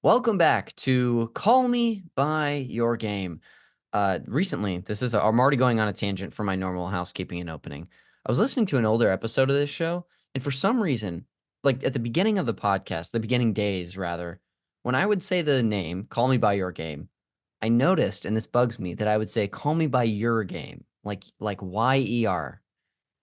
Welcome back to Call Me by Your Game. Recently, I'm already going on a tangent for my normal housekeeping and opening. I was listening to an older episode of this show, and for some reason, like at the beginning of the podcast, the beginning days rather, when I would say the name Call Me by Your Game, I noticed, and this bugs me, that I would say Call Me by Your Game, like YER.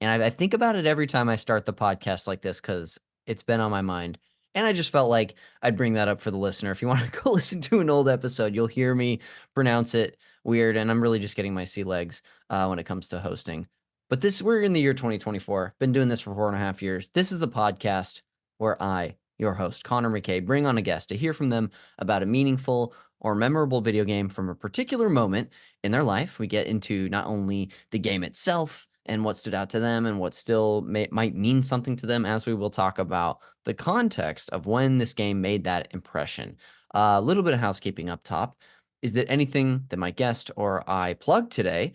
And I think about it every time I start the podcast like this because it's been on my mind. And I just felt like I'd bring that up for the listener. If you want to go listen to an old episode, you'll hear me pronounce it weird. And I'm really just getting my sea legs when it comes to hosting. But we're in the year 2024. Been doing this for 4.5 years. This is the podcast where I, your host, Connor McCabe, bring on a guest to hear from them about a meaningful or memorable video game from a particular moment in their life. We get into not only the game itself, and what stood out to them and what still might mean something to them, as we will talk about the context of when this game made that impression. A little bit of housekeeping up top is that anything that my guest or I plug today,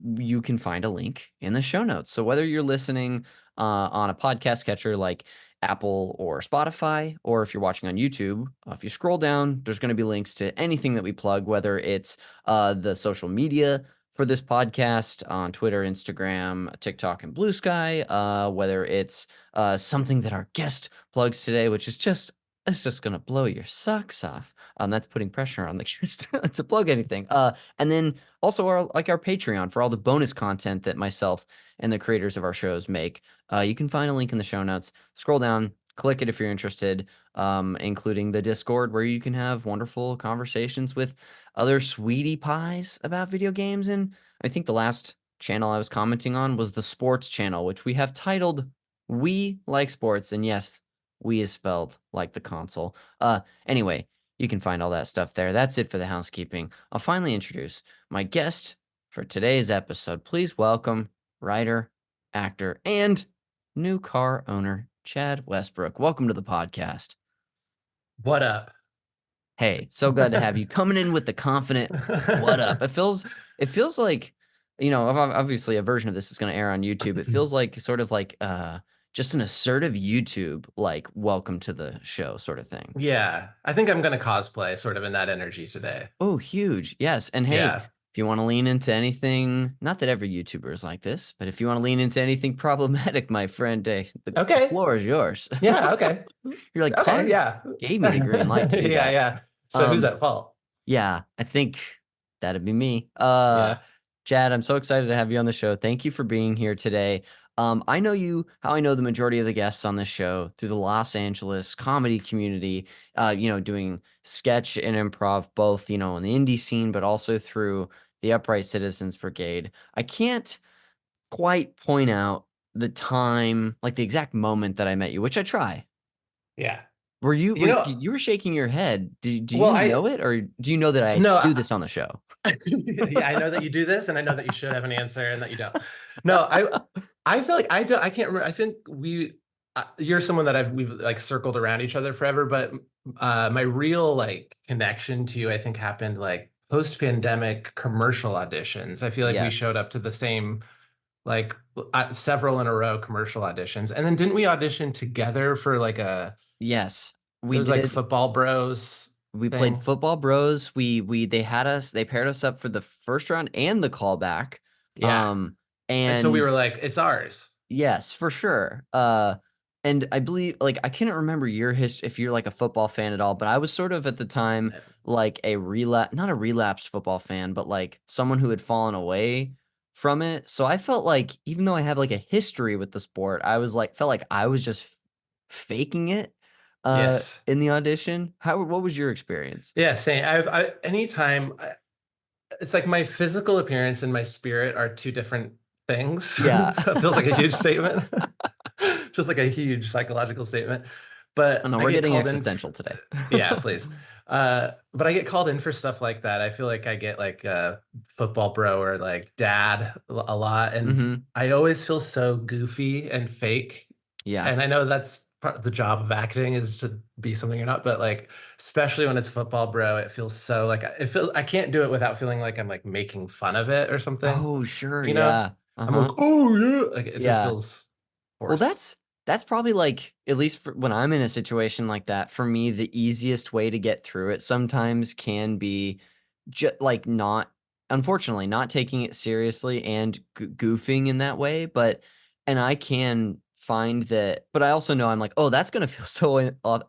you can find a link in the show notes. So whether you're listening on a podcast catcher like Apple or Spotify, or if you're watching on YouTube, if you scroll down, there's going to be links to anything that we plug, whether it's the social media for this podcast on Twitter, Instagram, TikTok, and Blue Sky, whether it's something that our guest plugs today, which is it's just gonna blow your socks off. That's putting pressure on the guest to plug anything. And then also our Patreon for all the bonus content that myself and the creators of our shows make. You can find a link in the show notes. Scroll down, click it if you're interested, including the Discord where you can have wonderful conversations with other sweetie pies about video games. And I think the last channel I was commenting on was the sports channel, which we have titled We Like Sports. And yes, we is spelled like the console. Anyway, you can find all that stuff there. That's it for the housekeeping. I'll finally introduce my guest for today's episode. Please welcome writer, actor, and new car owner, Chad Westbrook. Welcome to the podcast. What up? Hey, so glad to have you coming in with the confident what up. It feels like, obviously a version of this is going to air on YouTube. It feels like sort of like just an assertive YouTube, like welcome to the show sort of thing. Yeah, I think I'm gonna cosplay sort of in that energy today. Oh, huge. Yes. And hey, Yeah. if you want to lean into anything, not that every YouTuber is like this, but if you want to lean into anything problematic, my friend, the Okay. floor is yours. Yeah. Okay. You're like, Okay. Connor Yeah. gave me the green light to do Yeah. that. Yeah. So who's Um, at fault? Yeah, I think that'd be me. Yeah. Chad, I'm so excited to have you on the show. Thank you for being here today. I know you, how I know the majority of the guests on this show through the Los Angeles comedy community, doing sketch and improv, both, in the indie scene, but also through the Upright Citizens Brigade. I can't quite point out the time, like the exact moment that I met you, which I try. Yeah. Were you You know. you were shaking your head? Do Well, you I know it, or do you know that I no. do this on the show? Yeah, I know that you do this, and I know that you should have an answer, and that you don't. No, I feel like I don't. I can't remember. I think you're someone that we've like circled around each other forever, but my real like connection to you, I think, happened like post-pandemic commercial auditions. I feel like we Yes. showed up to the same like several in a row commercial auditions, and then didn't we audition together for like Yes, it we was like did. Football Bros We played thing? Football Bros. They paired us up for the first round and the callback. Yeah, Um, and so we and were like, it's ours. yes, for sure. And I believe, like, I can't remember your history if you're like a football fan at all, but I was sort of at the time like not a relapsed football fan, but like someone who had fallen away from it. So I felt like even though I have like a history with the sport, felt like I was just faking it Yes. in the audition. What was your experience? Yeah, same. Anytime it's like my physical appearance and my spirit are two different things. Yeah. That feels like a huge statement. Feels like a huge psychological statement. Oh But no, I we're get getting called in. existential today. Yeah, please. But I get called in for stuff like that. I feel like I get like a football bro or like dad a lot. And Hmm. I always feel so goofy and fake. Yeah. And I know that's part of the job of acting is to be something you're not, but like especially when it's football bro, it feels so like I can't do it without feeling like I'm like making fun of it or something. Oh, sure. You know? Yeah. I'm like, Uh-huh. oh yeah. Like it just Yeah. feels Well, forced. that's that's probably like, at least for when I'm in a situation like that, for me, the easiest way to get through it sometimes can be like not, unfortunately, not taking it seriously and goofing in that way. And I can find that, but I also know I'm like, oh, that's going to feel so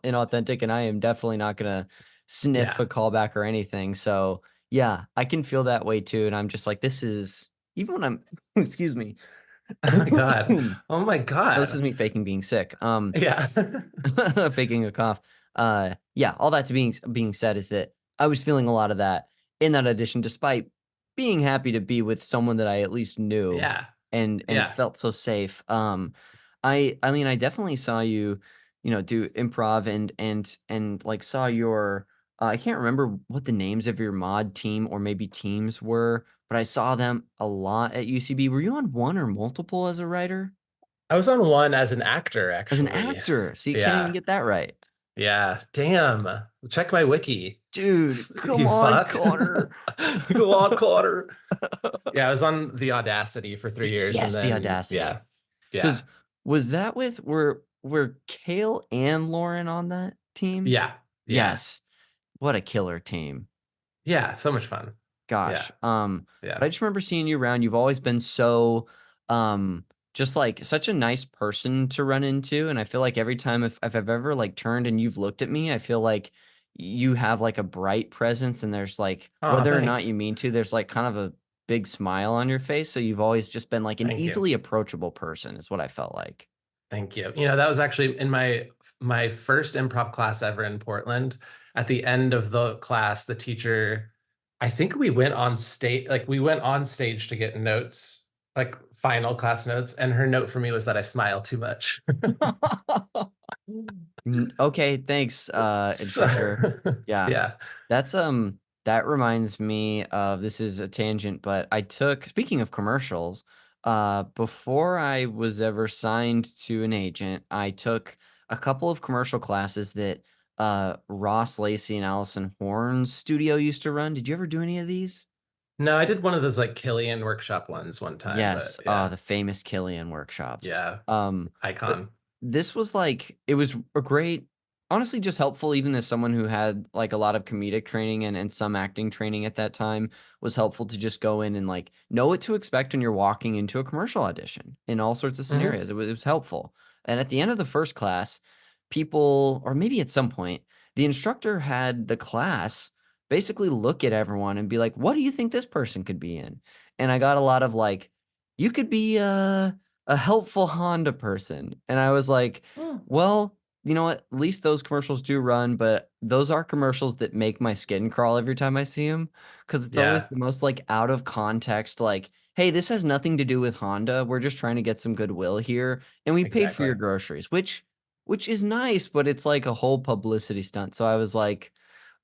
inauthentic. And I am definitely not going to sniff Yeah. a callback or anything. So yeah, I can feel that way too. And I'm just like, this is, even when I'm, excuse me. Oh my God. Oh my No, this is God. me faking being sick. Yeah. Faking a cough. Yeah, all that to being said is that I was feeling a lot of that in that audition, despite being happy to be with someone that I at least knew Yeah. and Yeah. felt so safe. I mean, I definitely saw you, do improv and like saw your. I can't remember what the names of your mod team or maybe teams were, but I saw them a lot at UCB. Were you on one or multiple as a writer? I was on one as an actor, As an actually. actor. See, can't even Yeah. get that right. Yeah. Damn. Check my wiki. Dude, come You on, fuck. Connor. Go on, Connor. Yeah, I was on the Audacity for 3 years and Yes, the then audacity. yeah. Yeah. Because was that with were Kale and Lauren on that team? Yeah. Yeah. Yes. What a killer team. Yeah. So much fun. Yeah. Gosh. But Yeah. I just remember seeing you around. You've always been so just like such a nice person to run into. And I feel like every time if I've ever like turned and you've looked at me, I feel like you have like a bright presence and there's like Oh, whether or not you thanks. mean to, there's like kind of a big smile on your face. So you've always just been like an Thank you. easily approachable person, is what I felt like. Thank you. You know, that was actually in my first improv class ever in Portland. At the end of the class, the teacher, I think we went on stage to get notes, like final class notes, and her note for me was that I smile too much. Okay, thanks, So, instructor. Yeah. yeah. That's that reminds me of, this is a tangent, but I took, speaking of commercials, before I was ever signed to an agent, I took a couple of commercial classes that Ross Lacey and Allison Horn's studio used to run. Did you ever do any of these? No, I did one of those like Killian workshop ones one time, but Yes, yeah. the famous Killian workshops. Yeah. But Icon. this was like, it was a great, honestly, just helpful, even as someone who had like a lot of comedic training and some acting training at that time, was helpful to just go in and like know what to expect when you're walking into a commercial audition in all sorts of Hmm. scenarios. It was helpful. And at the end of the first class, people, or maybe at some point, the instructor had the class basically look at everyone and be like, what do you think this person could be in? And I got a lot of like, you could be a helpful Honda person. And I was like, well, you know what? At least those commercials do run, but those are commercials that make my skin crawl every time I see them, because it's always Yeah, the most like out of context, like, hey, this has nothing to do with Honda. We're just trying to get some goodwill here, and we paid for your exactly. groceries, which is nice, but it's like a whole publicity stunt. So I was like,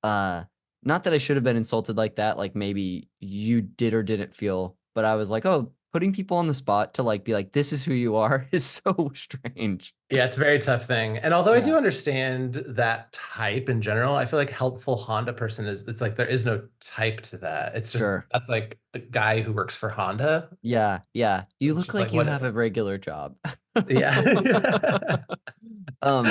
uh, not that I should have been insulted like that, like maybe you did or didn't feel, but I was like, oh, putting people on the spot to like be like, this is who you are is so strange. Yeah, it's a very tough thing. And although I Yeah, do understand that type in general, I feel like helpful Honda person is it's like there is no type to that. It's just sure. that's like a guy who works for Honda. Yeah, yeah. You It's look just like like you have a what regular job. yeah. Um,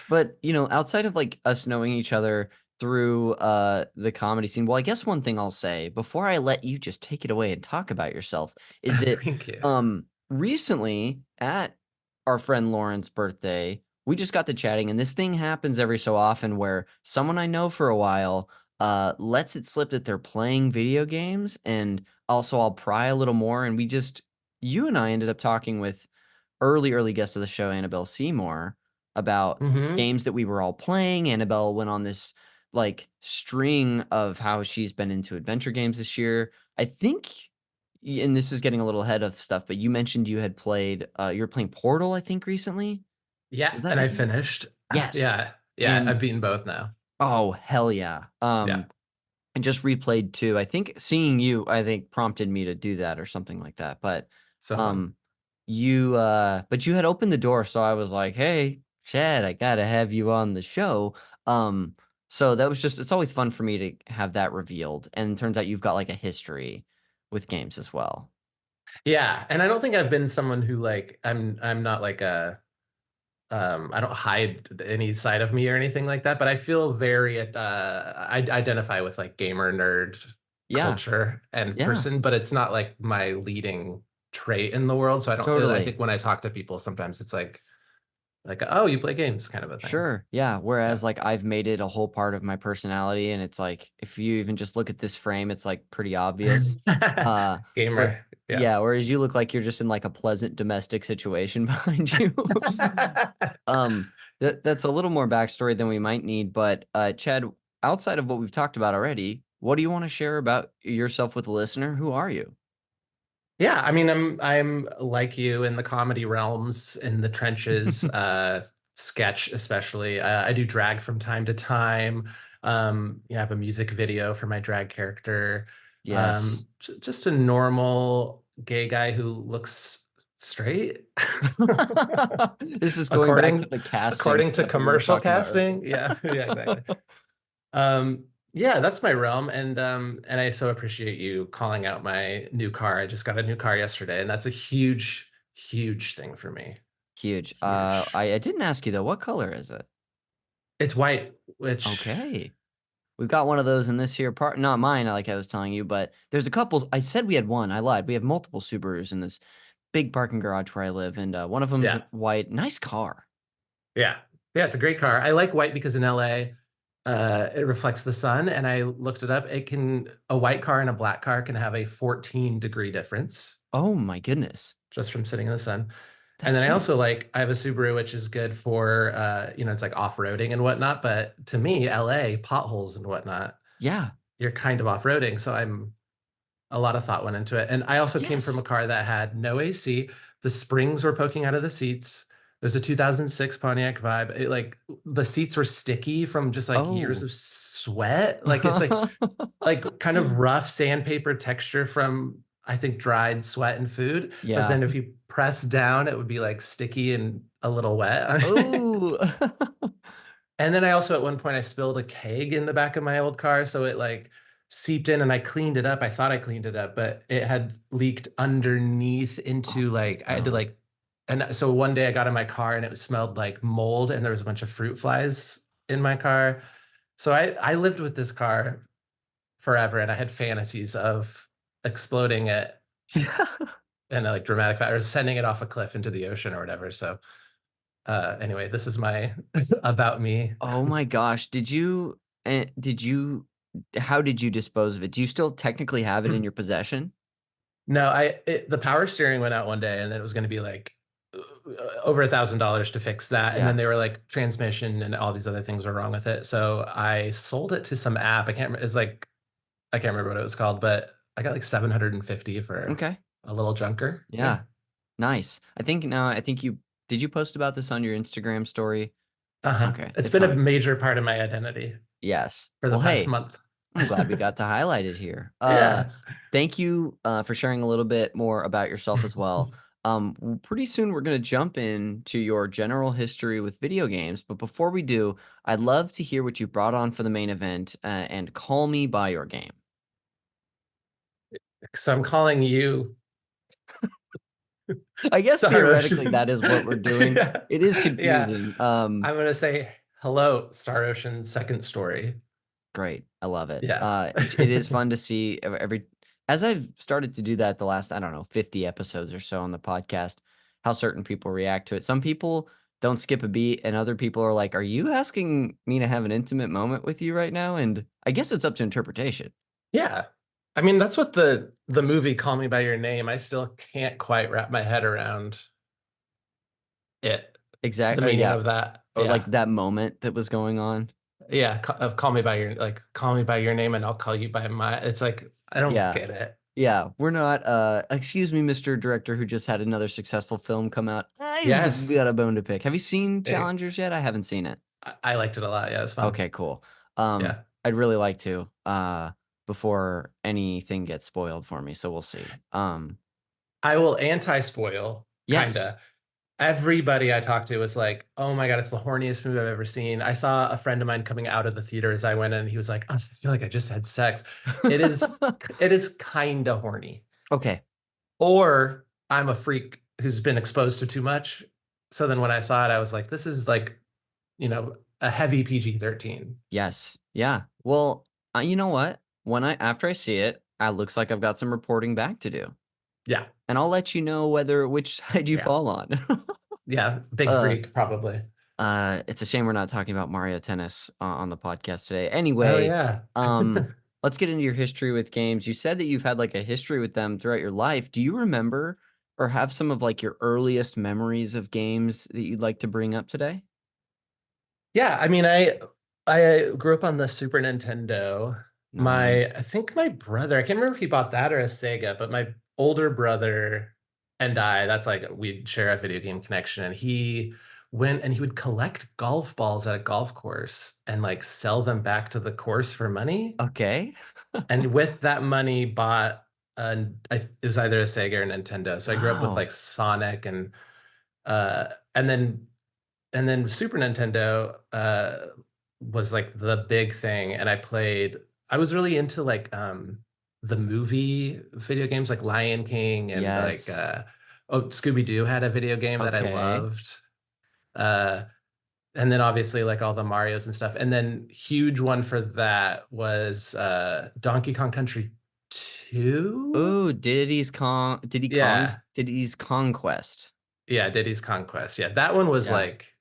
but outside of like us knowing each other through the comedy scene, well, I guess one thing I'll say before I let you just take it away and talk about yourself is that Thank you. recently at our friend Lauren's birthday, we just got to chatting, and this thing happens every so often where someone I know for a while lets it slip that they're playing video games, and also I'll pry a little more, and you and I ended up talking with early guest of the show, Annabelle Seymour, about Hmm. games that we were all playing. Annabelle went on this like string of how she's been into adventure games this year. I think, and this is getting a little ahead of stuff, but you mentioned you had played, you were playing Portal, I think, recently. Yeah, Was that and I maybe? finished. Yes. Yeah. Yeah, I've And beaten both now. oh, hell yeah. Yeah. And just replayed too. I think seeing you, I think, prompted me to do that or something like that. But So fun. um but you had opened the door, so I was like, "Hey, Chad, I gotta have you on the show." Um so that was just, it's always fun for me to have that revealed. And it turns out you've got like a history with games as well. Yeah, and I don't think I've been someone who like I'm not like a I don't hide any side of me or anything like that, but I feel very I identify with like gamer nerd Yeah. culture and Yeah. person, but it's not like my leading trait in the world. So I Totally. think when I talk to people, sometimes it's like, oh, you play games kind of a thing. Sure. Yeah. Yeah. Whereas like I've made it a whole part of my personality and it's like if you even just look at this frame, it's like pretty obvious. Uh where Gamer. Yeah. yeah, whereas you look like you're just in like a pleasant domestic situation behind you. That's a little more backstory than we might need, but Chad, outside of what we've talked about already, what do you want to share about yourself with the listener? Who are you? Yeah, I mean, I'm like you in the comedy realms, in the trenches, sketch especially. I do drag from time to time. I have a music video for my drag character. Yes. Just a normal gay guy who looks straight, This is going back to according the casting according to stuff that we were commercial talking about earlier. casting. Yeah, yeah, exactly. Yeah, that's my realm, and I so appreciate you calling out my new car. I just got a new car yesterday, and that's a huge, huge thing for me. Huge. Huge. I didn't ask you though, what color is it? It's white, which Okay. We've got one of those in this here part, not mine, like I was telling you, but there's a couple. I said we had one. I lied. We have multiple Subarus in this big parking garage where I live, and one of them's yeah, white. Nice car. yeah, yeah. It's a great car. I like white because in LA, it reflects the sun, and I looked it up. A white car and a black car can have a 14-degree difference Oh my goodness. just from sitting in the sun. And That's then huge. I have a Subaru, which is good for it's like off-roading and whatnot. But to me, LA, potholes and whatnot, Yeah. you're kind of off-roading. So a lot of thought went into it. And I also came from a Yes. car that had no AC. The springs were poking out of the seats. There's a 2006 Pontiac Vibe. Like the seats were sticky from just like years Oh. of sweat. Like it's like kind of rough sandpaper texture from I think dried sweat and food. But Yeah. then if you press down, it would be like sticky and a little wet. Oh. And then I also at one point I spilled a keg in the back of my old car, so it like seeped in and I cleaned it up. I thought I cleaned it up, but it had leaked underneath into like I had to Oh. like and so one day I got in my car and it smelled like mold and there was a bunch of fruit flies in my car. So I lived with this car forever and I had fantasies of exploding it in a like dramatic or sending it off a cliff into the ocean or whatever. So anyway, this is my about me. Oh my gosh. Did you how did you dispose of it? Do you still technically have it in your possession? No, the power steering went out one day, and it was going to be like over $1,000 to fix that, and then Yeah. they were like transmission and all these other things were wrong with it. So I sold it to some app. I can't remember. It's like I can't remember what it was called, but I got like 750 for Okay. a little junker. Yeah. Yeah. Nice. I think you did you post about this on your Instagram story? Uh-huh. Okay. It's It's been a coming. major part of my identity Yes. for the Well, past hey, month. I'm glad we got to highlight it here. Yeah. Thank you for sharing a little bit more about yourself as well. Pretty soon we're going to jump into your general history with video games, but before we do, I'd love to hear what you brought on for the main event and call me by your game. So I'm calling you I guess Star theoretically that Ocean. is what we're doing. Yeah. It is Yeah. confusing. I'm gonna say hello, Star Ocean second story. Great. I love it. Yeah. It is fun to see every as I've started to do that the last, I don't know, 50 episodes or so on the podcast, how certain people react to it. Some people don't skip a beat, and other people are like, "Are you asking me to have an intimate moment with you right now?" And I guess it's up to interpretation. Yeah. I mean, that's what the movie Call Me by Your Name, I still can't quite wrap my head around it. The Exactly. meaning Yeah. of that. Or like Yeah. that moment that was going on. Yeah, of Call Me by Your like Call Me by Your Name and I'll call you by my it's like I don't Yeah. get it. Yeah, we're not excuse me, Mr. Director who just had another successful film come out. I've Yes. got a bone to pick. Have you seen It, Challengers yet? I haven't seen it. I liked it a lot. Yeah, it was fun. Okay, cool. Yeah. I'd really like to before anything gets spoiled for me, so we'll see. I will anti-spoil, Yes. kinda. Everybody I talked to was like, "Oh my God, it's the horniest movie I've ever seen." I saw a friend of mine coming out of the theater as I went in. He was like, "Oh, I feel like I just had sex." It is, it is kind of horny. Okay. Or I'm a freak who's been exposed to too much. So then when I saw it, I was like, this is like, a heavy PG-13. Yes. Yeah. Well, you know what? When I after I see it, it looks like I've got some reporting back to do, Yeah. and I'll let you know whether which side you Yeah. fall on. Yeah. Big uh, freak, probably. it's a shame we're not talking about Mario Tennis on the podcast today. Oh Anyway, yeah. let's get into your history with games. You said that you've had like a history with them throughout your life. Do you remember or have some of like your earliest memories of games that you'd like to bring up today? Yeah, I mean, I grew up on the Super Nintendo. I Nice. think my brother, I can't remember if he bought that or a Sega, but my older brother and I, that's like we'd share a video game connection, and he went and he would collect golf balls at a golf course and like sell them back to the course for money. Okay. And with that money, bought it was either a Sega or Nintendo. So I grew up with Wow. like Sonic uh, and then Super Nintendo was like the big thing, and I was really into like the movie video games like Lion King and like Yes. oh, Scooby-Doo had a video game that I Okay. loved. Uh and then obviously like all the Marios and stuff. And then huge one for that was Donkey Kong Country 2. Ooh, Yeah. Diddy's Conquest. Yeah, Diddy's Conquest. Yeah, that one was Yeah. like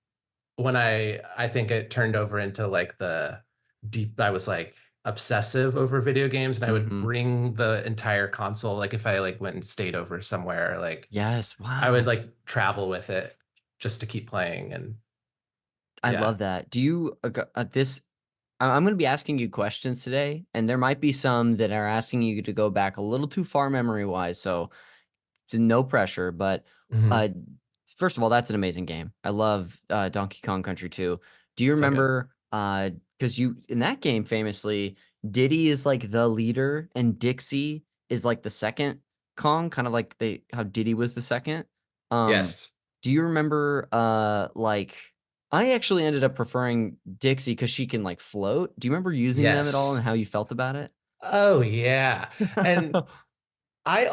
when I think it turned over into like the deep. I was like obsessive over video games, and I would Hmm. bring the entire console. Like if I like went and stayed over somewhere, like Yes. I would Wow. like travel with it just to keep playing. And I yeah. love that. Do you this I'm going to be asking you questions today, and there might be some that are asking you to go back a little too far memory wise, so it's no pressure. But Mhm. uh, first of all, that's an amazing game. I love Donkey Kong Country 2. Do you So good. remember? Because you in that game famously, Diddy is like the leader, and Dixie is like the second Kong, kind of like they how Diddy was the second. Um, Yes. do you remember? Like I actually ended up preferring Dixie because she can like float. Do you remember using them at all and Yes. how you felt about it? Oh yeah. And I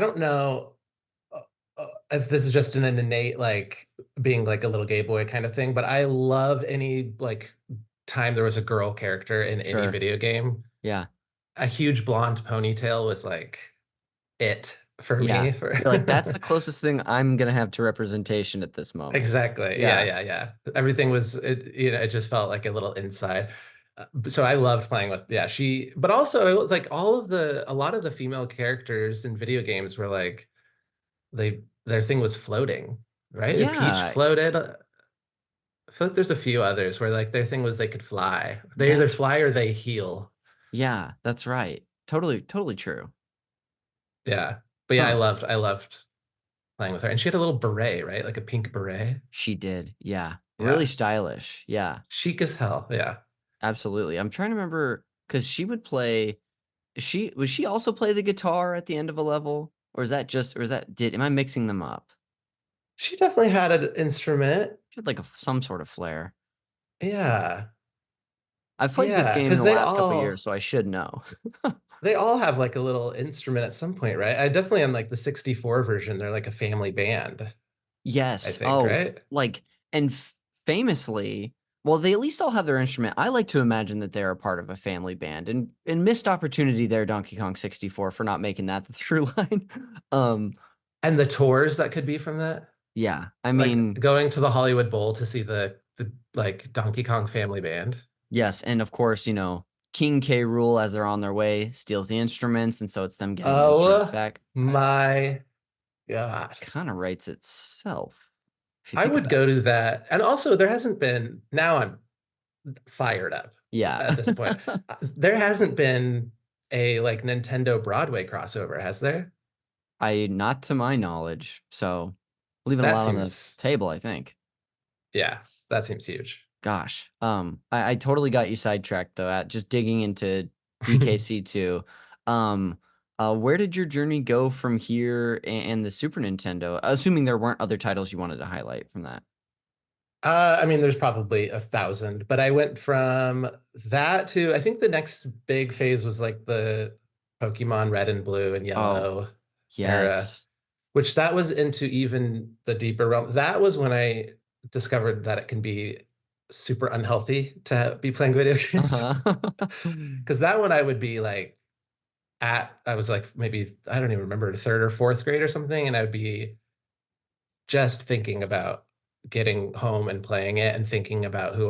don't know if this is just an innate like being like a little gay boy kind of thing, but I love any like time there was a girl character in any Sure. video game. Yeah. A huge blonde ponytail was like it for Yeah. me for You're like, that's the closest thing I'm gonna have to representation at this moment. exactly. Yeah, Yeah. yeah, yeah. Everything was it just felt like a little inside. So I loved playing with but also it was like a lot of the female characters in video games were like their thing was floating, right? Peach Yeah. floated. I feel like there's a few others where like their thing was they could fly. They either That's fly or they heal. yeah, that's right. Totally, totally true. Yeah. But yeah, Huh. I loved playing with her. And she had a little beret, right? Like a pink beret. She did. Yeah. Really Yeah. stylish. Yeah. Chic as hell. Yeah. Absolutely. I'm trying to remember because she would play she also play the guitar at the end of a level? Or is that did am I mixing them up? She definitely had an instrument. She had like some sort of flair. Yeah. I've played this Yeah. game in Because the last couple years, so I should know. they all have like a little instrument at some point, right? I definitely on like the 64 version, they're like a family band, I Yes. think, Oh, right? like, and famously, well, they at least all have their instrument. I like to imagine that they're a part of a family band, and missed opportunity there, Donkey Kong 64, for not making that the through line. Um, And the tours that could be from that. yeah, I Like mean, going to the Hollywood Bowl to see the like Donkey Kong family band. yes, and of course, King K. Rule as they're on their way steals the instruments, and so it's them getting the instruments Oh back. my God. Kind of writes itself if you I think would about go it. to that. And also there hasn't been now I'm fired up Yeah. at this point. There hasn't been a like Nintendo Broadway crossover, has there? Not to my knowledge, so leaving a That lot on the seems table, I think. yeah, that seems huge. Gosh, I totally got you sidetracked though at just digging into DKC2. Um, where did your journey go from here and the Super Nintendo? Assuming there weren't other titles you wanted to highlight from that. I mean, there's probably a thousand, but I went from that to I think the next big phase was like the Pokemon Red and Blue and Oh, Yellow era. yes. which that was into even the deeper realm. That was when I discovered that it can be super unhealthy to be playing video games. Uh-huh. Because that one I would be like I was like maybe, I don't even remember, third or fourth grade or something, and I would be just thinking about getting home and playing it and thinking about who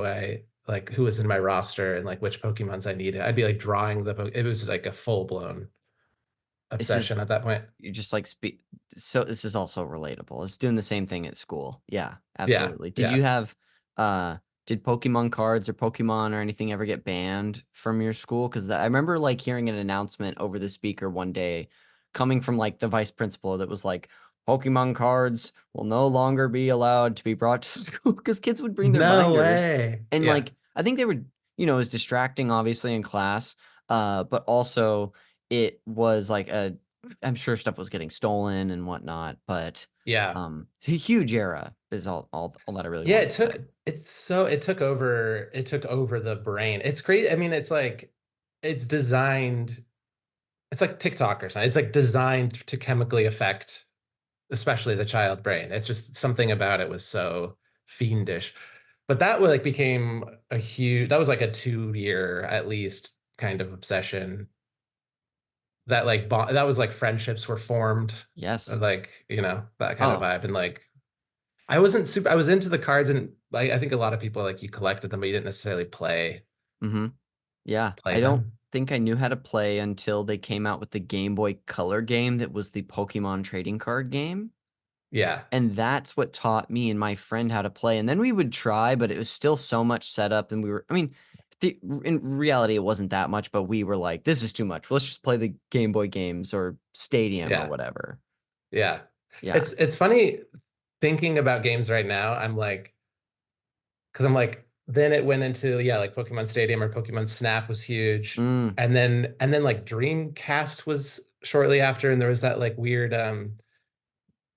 was in my roster and like which Pokemons I needed. I'd be like drawing it was like a full blown This is obsession at that point. you just like so this is also relatable. It's doing the same thing at school. Yeah, Yeah, absolutely. Did you yeah. have did Pokemon cards or Pokemon or anything ever get banned from your school? Because I remember like hearing an announcement over the speaker one day coming from like the vice principal that was like Pokemon cards will no longer be allowed to be brought to school because kids would bring their No binders way. and Yeah. like I think they were, it was distracting obviously in class, but also it was like I'm sure stuff was getting stolen and whatnot, but Yeah. it's a huge era is all that I really Yeah, wanted to say. it took over the brain. It's crazy. I mean, it's like it's designed, it's like TikTok or something. It's like designed to chemically affect especially the child brain. It's just something about it was so fiendish. But that was like became that was like a 2 year at least kind of obsession that like that was like friendships were formed, Yes. like, that kind of Oh. vibe. And like I was into the cards, and like I think a lot of people like you collected them, but you didn't necessarily Mm-hmm. Yeah. play I don't them. think I knew how to play until they came out with the Game Boy Color game that was the Pokemon trading card game. Yeah. And that's what taught me and my friend how to play. And then we would try, but it was still so much setup. And I mean, in reality, it wasn't that much, but we were like, this is too much. Let's just play the Game Boy games or Stadium or Yeah. whatever. Yeah. Yeah. It's funny thinking about games right now. I'm like, because I'm like, then it went into, yeah, like Pokemon Stadium or Pokemon Snap was huge. Mm, And then like Dreamcast was shortly after, and there was that like weird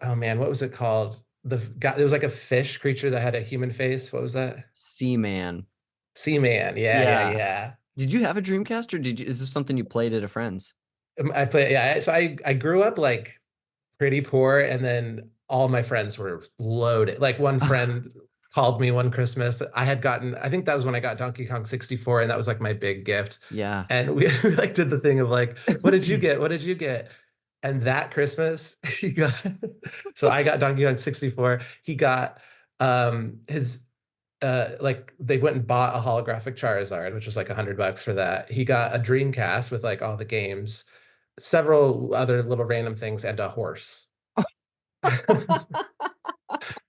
oh man, what was it called? The guy, there was like a fish creature that had a human face. What was that? Seaman. Seaman. Yeah, yeah, Yeah. yeah. Did you have a Dreamcast or is this something you played at a friend's? I play, yeah. So I grew up like pretty poor, and then all my friends were loaded. Like one friend called me one Christmas. I think that was when I got Donkey Kong 64, and that was like my big gift. Yeah. And we like did the thing of like, what did you get? What did you get? And that Christmas, he got so I got Donkey Kong 64. He got his like they went and bought a holographic Charizard, which was like $100 for that. He got a Dreamcast with like all the games, several other little random things, and a horse.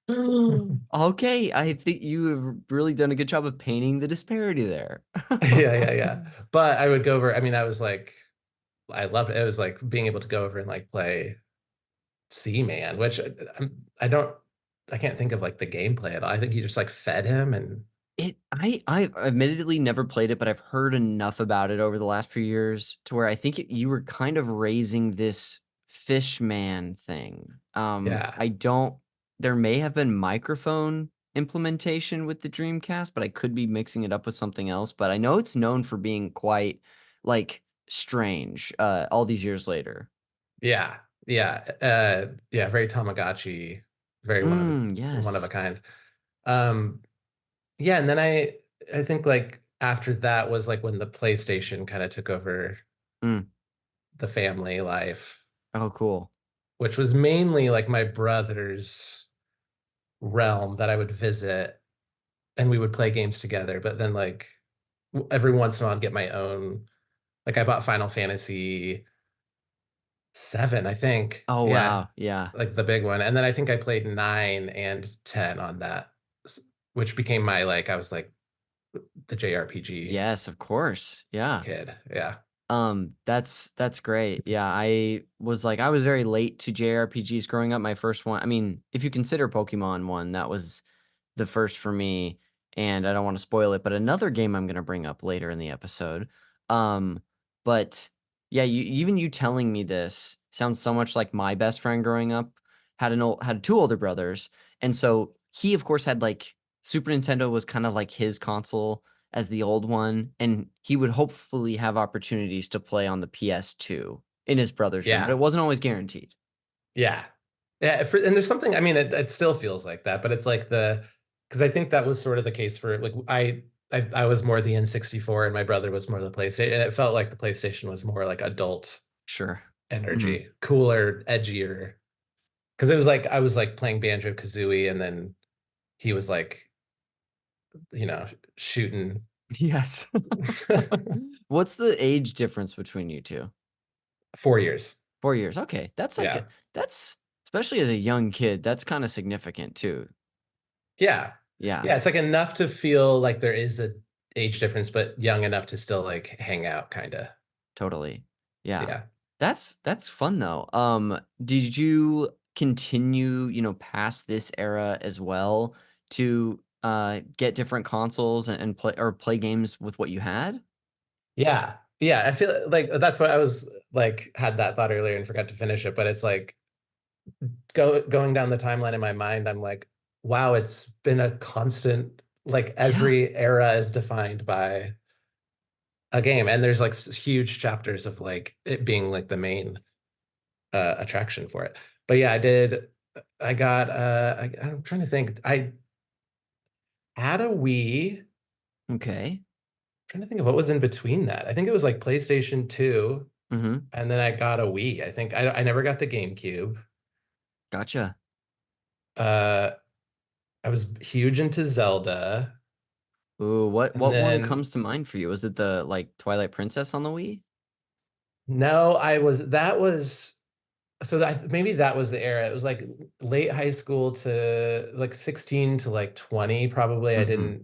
Okay, I think you have really done a good job of painting the disparity there. Yeah, yeah, yeah. But I would go over, I mean, I loved it. It was like being able to go over and like play Seaman, which I don't, I can't think of like the gameplay at all. I think you just like fed him and I've admittedly never played it, but I've heard enough about it over the last few years to where I think you were kind of raising this fish man thing. yeah, I don't, there may have been microphone implementation with the Dreamcast, but I could be mixing it up with something else. But I know it's known for being quite like strange, all these years later. yeah, yeah, yeah, very Tamagotchi, very one of a Yes. kind. Um, yeah, and then I think like after that was like when the PlayStation kind of took over Mm. the family life, Oh, cool. which was mainly like my brother's realm that I would visit, and we would play games together. But then like every once in a while I'd get my own. Like I bought Final Fantasy 7, I think. Oh, Yeah. wow. Yeah. Like the big one. And then I think I played 9 and 10 on that, which became my like I was like the JRPG Yes, of course. Yeah. kid. Yeah. That's great. Yeah, I was very late to JRPGs growing up. My first one, I mean, if you consider Pokemon one, that was the first for me, and I don't want to spoil it, but another game I'm gonna bring up later in the episode. Um, but yeah, even you telling me this sounds so much like my best friend growing up had two older brothers, and so he of course had like Super Nintendo was kind of like his console as the old one, and he would hopefully have opportunities to play on the PS2 in his brother's room, but Yeah. it wasn't always guaranteed. Yeah. Yeah, and there's something, I mean, it still feels like that, but it's like because I think that was sort of the case for like I was more the N64 and my brother was more the PlayStation, and it felt like the PlayStation was more like adult Sure. Hmm. energy, cooler, edgier. Because it was like I was like playing Banjo Kazooie, and then he was like, shooting. Yes. What's the age difference between you two? 4 years. 4 years. Okay. That's like, Yeah. that's, especially as a young kid, that's kind of significant too. Yeah. Yeah, Yeah. It's like enough to feel like there is a age difference, but young enough to still like hang out, kind of. totally. Yeah. Yeah. That's fun though. Did you continue, past this era as well to get different consoles and play games with what you had? Yeah. Yeah. I feel like that's what I was like, had that thought earlier and forgot to finish it. But it's like going down the timeline in my mind, I'm like, wow, it's been a constant, like Yeah. every era is defined by a game. And there's like huge chapters of like it being like the main attraction for it. But yeah, I got I'm trying to think. I had a Wii. Okay. Trying to think of what was in between that. I think it was like PlayStation 2, Mm-hmm. and then I got a Wii. I think I never got the GameCube. Gotcha. Uh I was huge into Zelda. Ooh, what And what one then comes to mind for you? Was it the like Twilight Princess on the Wii? no, that was so that maybe that was the era. It was like late high school to like 16 to like 20 probably. Mm-hmm.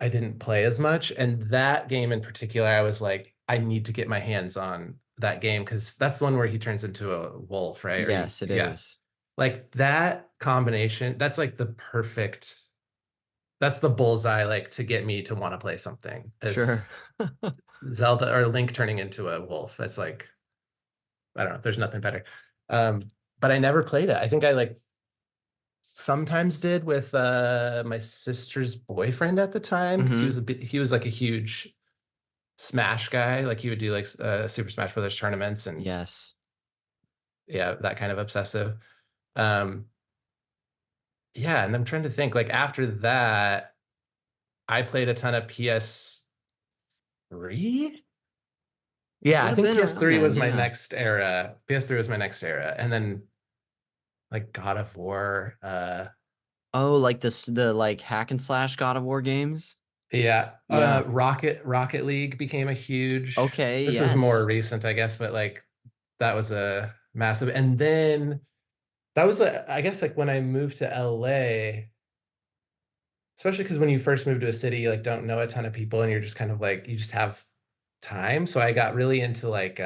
I didn't play as much. And that game in particular, I was like, I need to get my hands on that game because that's the one where he turns into a wolf, right? Yes, it Yeah. is. Like that combination, that's the bullseye, like to get me to want to play something Sure. is Zelda or Link turning into a wolf. That's like, I don't know, there's nothing better. Um, but I never played it. I think I like sometimes did with my sister's boyfriend at the time because Mm-hmm. he was like a huge Smash guy. Like he would do like Super Smash Brothers tournaments and Yes. yeah, that kind of obsessive. Um, yeah, and I'm trying to think. Like after that, I played a ton of PS3. Yeah, Would I have think been around PS3 then, was my yeah. next era. PS3 was my next era, and then like God of War. Oh, like the like hack and slash God of War games? Yeah, Yeah. Rocket League became a huge. Okay, This is more yes. recent, I guess, but like that was a massive. And then that was, I guess, like when I moved to LA, especially because when you first move to a city, you like don't know a ton of people, and you're just kind of like you just have time. So I got really into like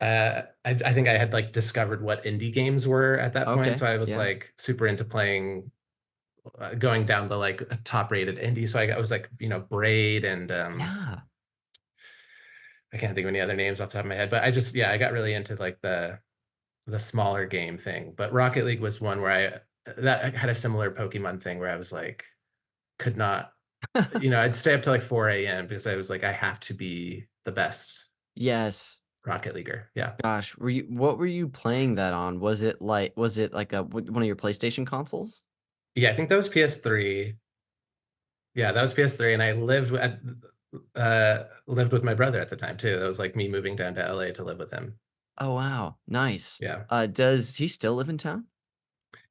I think I had like discovered what indie games were at that point. Okay. So I was Yeah. like super into playing, going down the like top rated indie. So I was like, Braid and Yeah. I can't think of any other names off the top of my head, but yeah, I got really into like the smaller game thing. But Rocket League was one where I had a similar Pokemon thing where I was like, could not, I'd stay up to like 4 a.m. because I was like, I have to be the best Yes. Rocket Leaguer. Yeah. Gosh, what were you playing that on? Was it like one of your PlayStation consoles? Yeah, I think that was PS3. Yeah, that was PS3. And I lived with my brother at the time too. That was like me moving down to LA to live with him. Oh wow, nice. Yeah. Does he still live in town?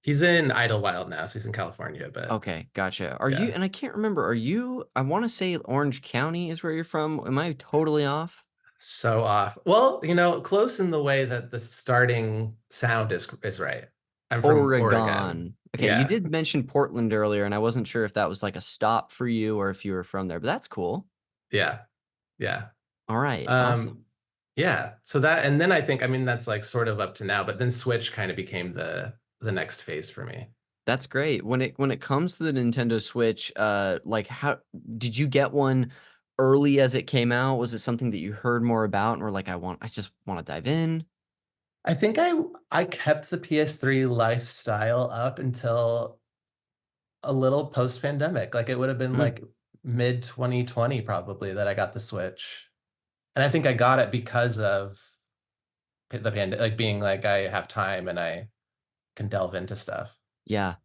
He's in Idlewild now, so he's in California, but Okay, gotcha. Are you, yeah. and I can't remember, I want to say Orange County is where you're from. Am I totally off? So off. Well, close in the way that the starting sound is right. I'm from Oregon. Oregon. Okay, you Yeah. did mention Portland earlier, and I wasn't sure if that was like a stop for you or if you were from there, but that's cool. Yeah. Yeah. All right, awesome. Um, yeah. So that, and then I think, I mean, that's like sort of up to now, but then Switch kind of became the next phase for me. That's great. When it comes to the Nintendo Switch, like how did you get one early as it came out? Was it something that you heard more about and were like, I just want to dive in? I think I kept the PS3 lifestyle up until a little post-pandemic. Like it would have been Mm, like mid 2020 probably that I got the Switch. And I think I got it because of the like being like I have time and I can delve into stuff. Yeah.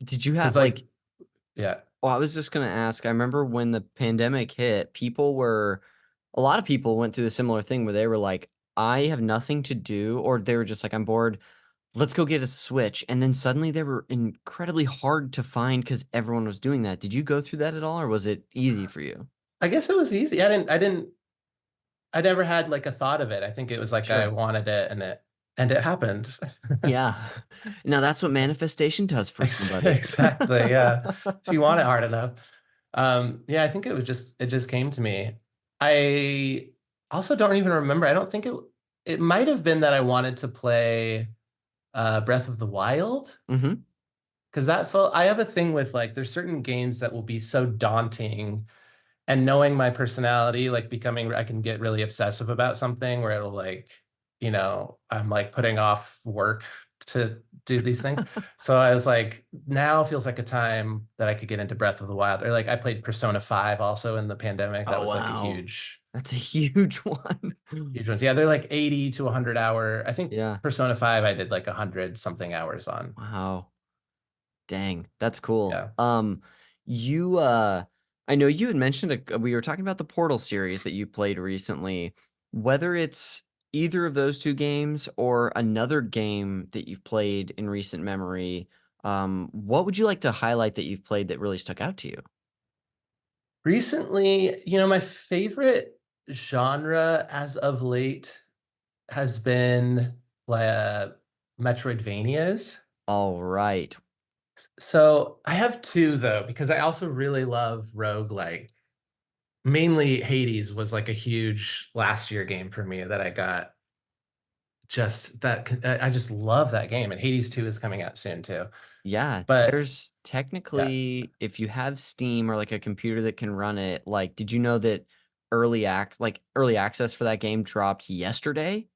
Did you have Because like, like, yeah, well, I was just gonna ask, I remember when the pandemic hit, a lot of people went through a similar thing where they were like, I have nothing to do, or they were just like, I'm bored, let's go get a Switch. And then suddenly they were incredibly hard to find because everyone was doing that. Did you go through that at all, or was it easy for you? I guess it was easy. I never had like a thought of it. I think it was like I Sure. wanted it and it happened. Yeah. Now that's what manifestation does for somebody. Exactly. Yeah. If you want it hard enough. Yeah, I think it just came to me. I also don't even remember. I don't think it might have been that I wanted to play Breath of the Wild Hmm. because that felt I have a thing with like there's certain games that will be so daunting and knowing my personality, like becoming, I can get really obsessive about something where it'll like, I'm like putting off work to do these things. So I was like, now feels like a time that I could get into Breath of the Wild. Or like I played Persona 5 also in the pandemic. That Oh, was like a wow. huge, That's a huge one. huge one. Yeah, they're like 80 to 100 hour. I think Yeah. Persona 5 I did like 100 something hours on. Wow. Dang, that's cool. Yeah. You I know you had mentioned we were talking about the Portal series that you played recently. Whether it's either of those two games or another game that you've played in recent memory, what would you like to highlight that you've played that really stuck out to you? Recently, my favorite genre as of late has been Metroidvanias. All right. So I have two though, because I also really love roguelike. Mainly Hades was like a huge last year game for me that I got just that I just love that game. And Hades 2 is coming out soon too. Yeah, But there's yeah, technically, if you have Steam or like a computer that can run it, like, did you know that early access for that game dropped yesterday?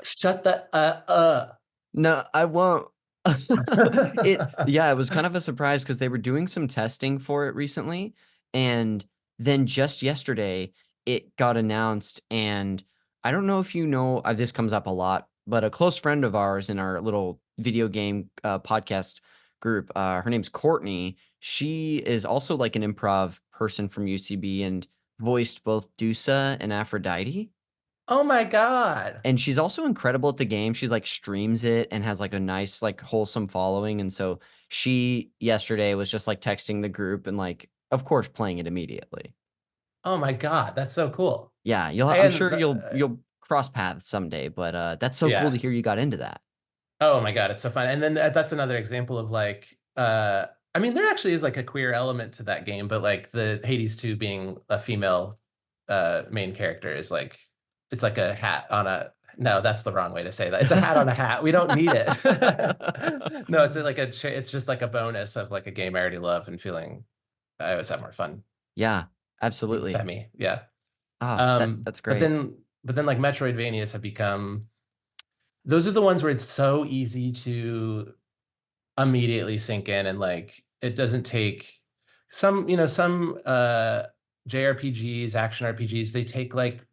shut the No, I won't. Yeah, it was kind of a surprise because they were doing some testing for it recently, and then just yesterday it got announced. And I don't know if you know, this comes up a lot, but a close friend of ours in our little video game podcast group, her name's Courtney. She is also like an improv person from UCB and voiced both Dusa and Aphrodite. Oh my God. And she's also incredible at the game. She's like streams it and has like a nice, like wholesome following. And so she yesterday was just like texting the group and like, of course, playing it immediately. Oh my God. That's so cool. Yeah, I'm And sure you'll cross paths someday, but that's so cool to yeah. hear you got into that. Oh my God, it's so fun. And then that's another example of like I mean there actually is like a queer element to that game, but like the Hades 2 being a female main character is like it's like a hat on a no, that's the wrong way to say that. It's a hat on a hat. We don't need it. No, it's like it's just like a bonus of like a game I already love and feeling I always have more fun Yeah, being absolutely. femi. Yeah. Ah, that's But great. then like Metroidvanias have become those are the ones where it's so easy to immediately sink in and like it doesn't take some JRPGs, action RPGs, they take like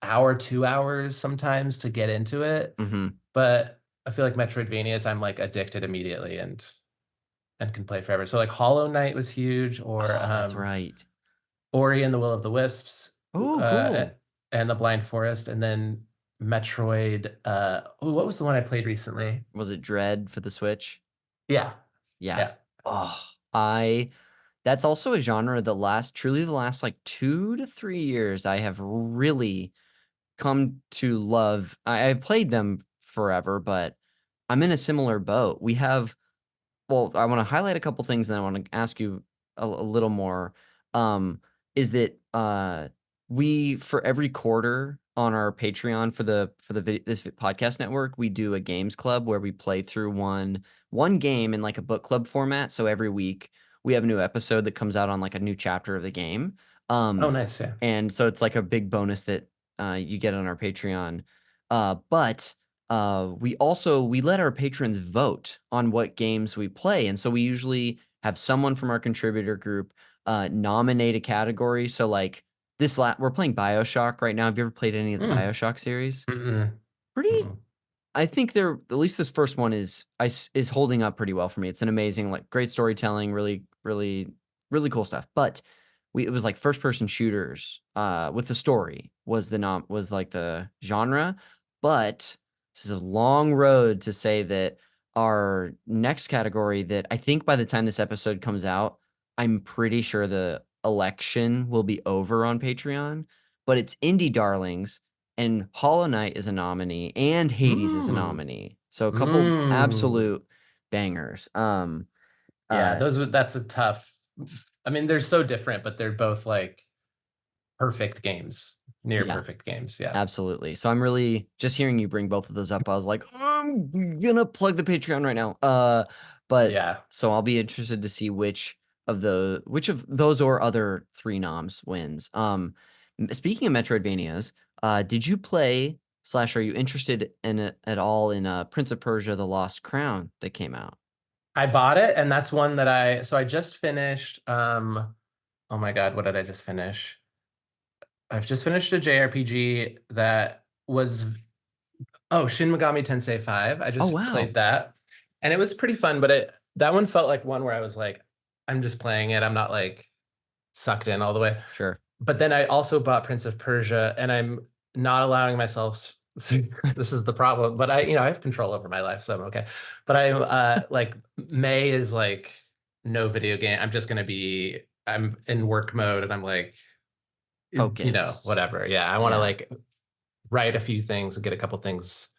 hour, 2 hours sometimes to get into it. Hmm. But I feel like Metroidvanias, I'm like addicted immediately and can play forever. So like Hollow Knight was huge, or Oh, that's right. Ori and the Will of the Wisps, Oh, uh, cool. and the Blind Forest, and then Metroid. What was the one I played recently? Was it Dread for the Switch? Yeah, Yeah. yeah. Oh, I that's also a genre that truly the last like 2 to 3 years I have really come to love. I've played them forever, but I'm in a similar boat. Well, I want to highlight a couple things and I want to ask you a little more. Um, is that we for every quarter on our Patreon for this podcast network, we do a games club where we play through one game in like a book club format. So every week we have a new episode that comes out on like a new chapter of the game. Oh, Um, nice. Yeah. and so it's like a big bonus that you get on our Patreon. But we let our patrons vote on what games we play, and so we usually have someone from our contributor group nominate a category. So like we're playing BioShock right now. Have you ever played any of the Mm. BioShock series? Mm-mm. pretty. Mm-mm. I think they're at least this first one is holding up pretty well for me. It's an amazing, like, great storytelling, really, really, really cool stuff. But it was like first person shooters with the story was was like the genre. But this is a long road to say that our next category that I think by the time this episode comes out, I'm pretty sure the election will be over on Patreon, but it's Indie Darlings, and Hollow Knight is a nominee and Hades is a Mm. nominee. So a couple Mm. absolute bangers. Yeah, Uh that's a tough. I mean, they're so different, but they're both like perfect games, near yeah, perfect games. Yeah. absolutely. So I'm really just hearing you bring both of those up. I was like, I'm gonna plug the Patreon right now. But Yeah. so I'll be interested to see which of those or other three noms wins. Speaking of Metroidvanias, did you play slash are you interested in it at all in Prince of Persia: The Lost Crown that came out? I bought it, and that's one that I just finished. Oh my God, what did I just finish? I've just finished a JRPG that was Shin Megami Tensei 5. I Oh just wow, played that, and it was pretty fun, but that one felt like one where I was like, I'm just playing it. I'm not like sucked in all the way. sure. But then I also bought Prince of Persia, and I'm not allowing myself. This is the problem, but I have control over my life, so I'm okay. But I'm like May is like no video game. I'm in work mode, and I'm like, Focused. whatever. Yeah, I want to Yeah. like write a few things and get a couple things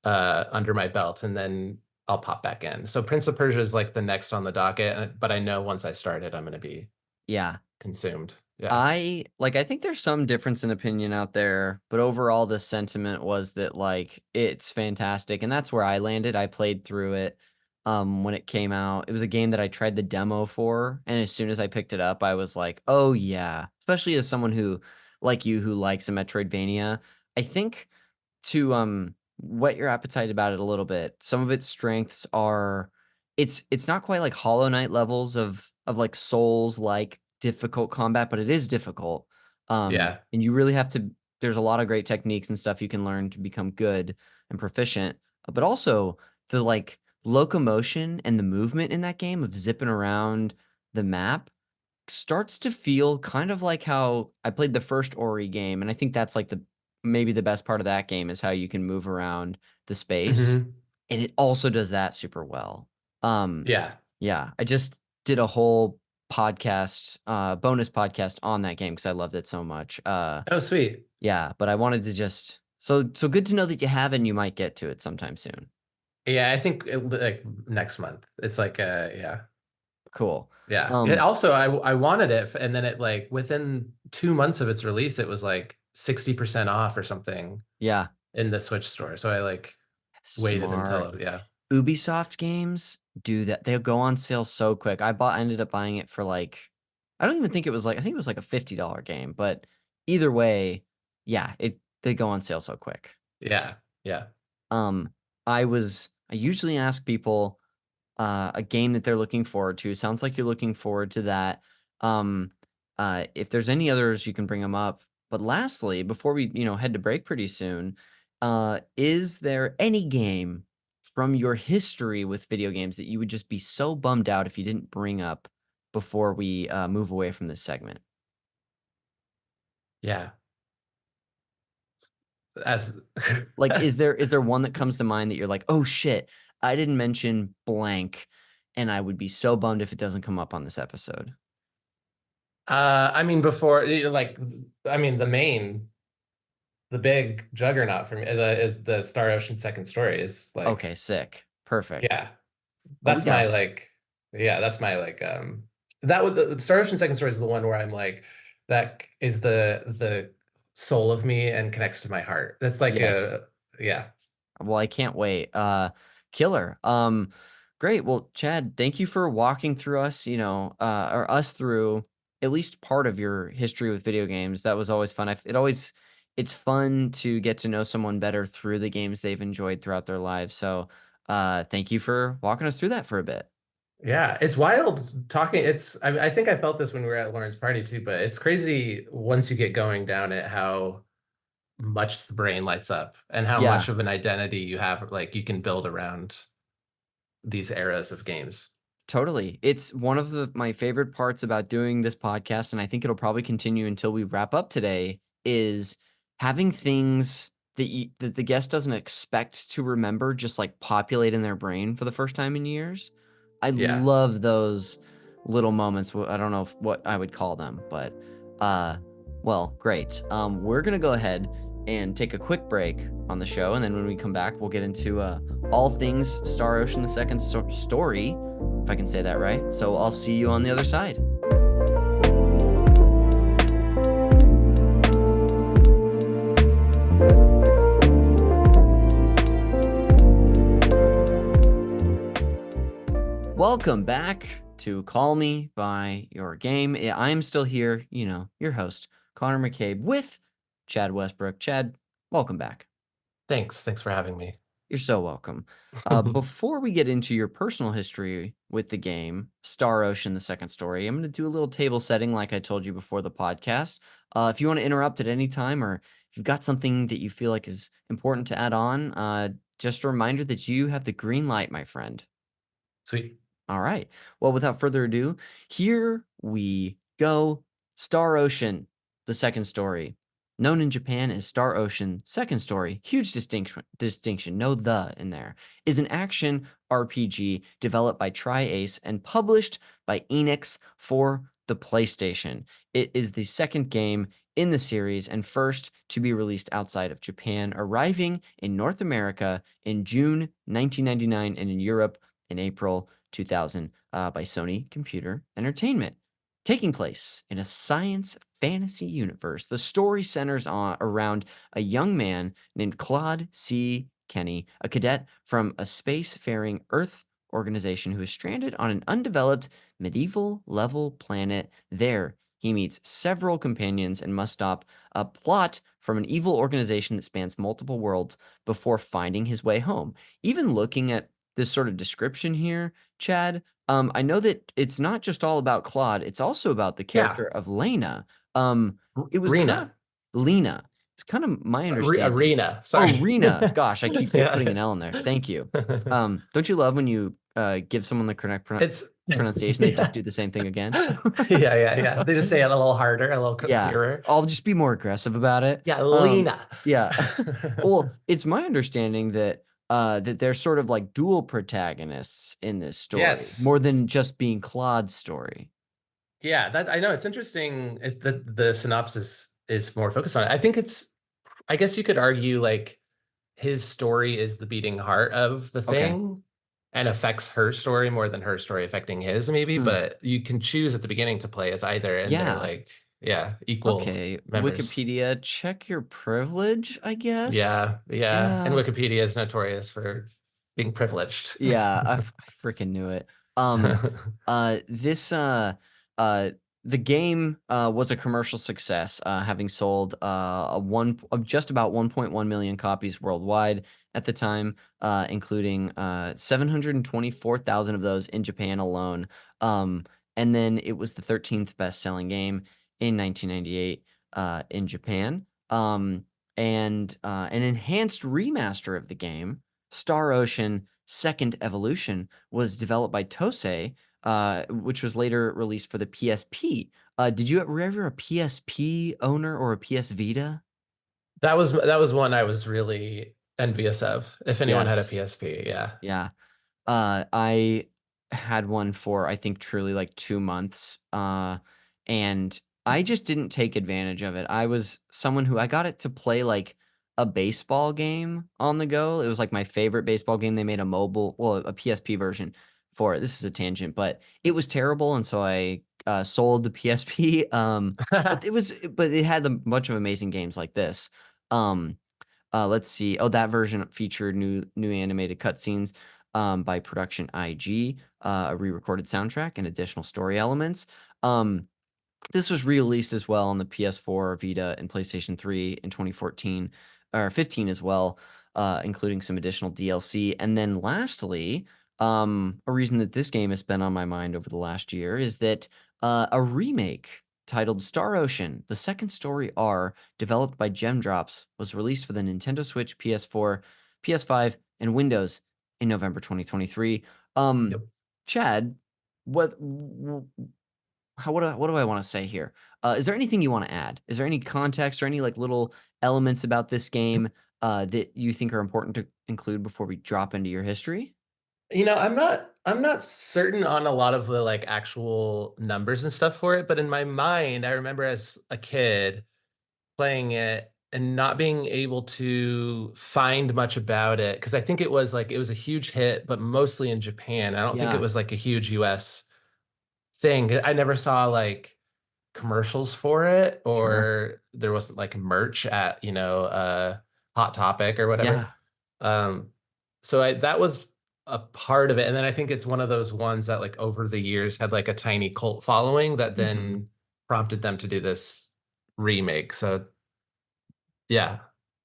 under my belt, and then I'll pop back in. So Prince of Persia is like the next on the docket, but I know once I start it, I'm going to be Yeah. consumed. Yeah. I think there's some difference in opinion out there, but overall the sentiment was that like it's fantastic, and that's where I landed. I played through it when it came out. It was a game that I tried the demo for, and as soon as I picked it up, I was like, "Oh yeah." Especially as someone who like you who likes a Metroidvania. I think to whet your appetite about it a little bit. Some of its strengths are it's not quite like Hollow Knight levels of like Souls like difficult combat, but it is difficult. Yeah. And you really have to there's a lot of great techniques and stuff you can learn to become good and proficient, but also the like locomotion and the movement in that game of zipping around the map starts to feel kind of like how I played the first Ori game, and I think that's like the maybe the best part of that game is how you can move around the space, Hmm. and it also does that super well. Um, Yeah. yeah, I just did a whole podcast, bonus podcast on that game because I loved it so much. Oh, sweet. Yeah, but I wanted to just so good to know that you have and you might get to it sometime soon. Yeah, I think like next month. It's like yeah. Cool. Yeah. Um, Also, I wanted it, and then it like within 2 months of its release, it was like 60% off or something yeah, in the Switch store. So I like waited smart. until yeah. Ubisoft games do that. They'll go on sale so quick. I ended up buying it for like I don't even think it was like I think it was like a $50 game, but either way, yeah, they go on sale so quick. Yeah. Yeah. Um I usually ask people a game that they're looking forward to. Sounds like you're looking forward to that. Um if there's any others you can bring them up. But lastly, before we, head to break pretty soon, is there any game from your history with video games that you would just be so bummed out if you didn't bring up before we move away from this segment? Yeah. As Like, is there one that comes to mind that you're like, oh shit, I didn't mention blank, and I would be so bummed if it doesn't come up on this episode. I mean before like I mean the big juggernaut for me is the Star Ocean Second Story is Okay, like sick, perfect. yeah. Oh, we That's got my like yeah, that's my like that would the Star Ocean Second Story is the one where I'm like that is the soul of me and connects to my heart. That's like yes. a yeah. Well, I can't wait. Killer. Great. Well, Chad, thank you for walking through us, or us through at least part of your history with video games. That was always fun. It's fun to get to know someone better through the games they've enjoyed throughout their lives. So, thank you for walking us through that for a bit. Yeah, it's wild talking. I think I felt this when we were at Lauren's party too, but it's crazy once you get going down it how much the brain lights up and how Yeah. much of an identity you have, like you can build around these eras of games. Totally. It's one of my favorite parts about doing this podcast, and I think it'll probably continue until we wrap up today, is having things that the guest doesn't expect to remember just like populate in their brain for the first time in years. I Yeah. love those little moments. I don't know what I would call them, but uh well, great. We're gonna go ahead and take a quick break on the show, and then when we come back, we'll get into all things Star Ocean the Second Story, if I can say that right. So I'll see you on the other side. Welcome back to Call Me by Your Game. I'm still here, your host, Connor McCabe, with Chad Westbrook. Chad, welcome back. Thanks for having me. You're so welcome. Before we get into your personal history with the game, Star Ocean, the Second Story, I'm going to do a little table setting like I told you before the podcast. If you want to interrupt at any time, or if you've got something that you feel like is important to add on, just a reminder that you have the green light, my friend. Sweet. All right. Well, without further ado, here we go. Star Ocean, the Second Story. Known in Japan as Star Ocean Second Story, huge distinction, no the in there, is an action RPG developed by Tri-Ace and published by Enix for the PlayStation. It is the second game in the series and first to be released outside of Japan, arriving in North America in June 1999 and in Europe in April 2000 by Sony Computer Entertainment. Taking place in a science fantasy universe, the story centers around a young man named Claude C. Kenny, a cadet from a spacefaring Earth organization who is stranded on an undeveloped medieval level planet. There, he meets several companions and must stop a plot from an evil organization that spans multiple worlds before finding his way home. Even looking at this sort of description here, Chad, I know that it's not just all about Claude, it's also about the Yeah. character of Lena. It was kind of Rena. Lena. It's kind of my understanding. Arena. Oh, Sorry. Rena. Gosh, I keep putting Yeah. an L in there. Thank you. Don't you love when you give someone the correct It's pronunciation, they just yeah. do the same thing again? Yeah. They just say it a little harder, a little Yeah, clearer. I'll just be more aggressive about it. Yeah, Lena. Yeah. Well, it's my understanding that that they're sort of like dual protagonists in this story, Yes. more than just being Claude's story. Yeah, that I know it's interesting. It's the synopsis is more focused on it. I think I guess you could argue like his story is the beating heart of the Okay. thing and affects her story more than her story affecting his, maybe, Hmm. but you can choose at the beginning to play as either, and they're Yeah. like, yeah, equal Okay. members. Wikipedia, check your privilege, I guess. Yeah. And Yeah. Wikipedia is notorious for being privileged. Yeah, I freaking knew it. This uh the game was a commercial success, having sold just about 1.1 million copies worldwide at the time, including 724,000 of those in Japan alone. And then it was the 13th best-selling game in 1998 in Japan. And an enhanced remaster of the game, Star Ocean Second Evolution, was developed by Tosei, which was later released for the PSP. Did you were ever a PSP owner or a PS Vita? That was one I was really envious of. If anyone had a Yes. PSP, yeah. Yeah. I had one for I think truly like 2 months. And I just didn't take advantage of it. I was someone who I got it to play like a baseball game on the go. It was like my favorite baseball game. They made a PSP version for it. This is a tangent, but it was terrible, and so I sold the PSP. But it had a bunch of amazing games like this. Um, let's see. Oh, that version featured new animated cutscenes by Production IG, a re-recorded soundtrack, and additional story elements. This was re-released as well on the PS4, Vita, and PlayStation 3 in 2014 or 15 as well, including some additional DLC. And then lastly, a reason that this game has been on my mind over the last year is that a remake titled Star Ocean: The Second Story R, developed by Gem Drops, was released for the Nintendo Switch, PS4, PS5, and Windows in November 2023. Yep. Chad, what what do I want to say here? Is there anything you want to add? Is there any context or any like little elements about this game that you think are important to include before we drop into your history? I'm not certain on a lot of the like actual numbers and stuff for it, but in my mind, I remember as a kid playing it and not being able to find much about it because I think it was a huge hit, but mostly in Japan. I don't think it Yeah, was like a huge US thing. I never saw like commercials for it, sure. or there wasn't like merch at, Hot Topic or whatever. Yeah. Um, so that was a part of it. And then I think it's one of those ones that like over the years had like a tiny cult following that Hmm. then prompted them to do this remake. So yeah,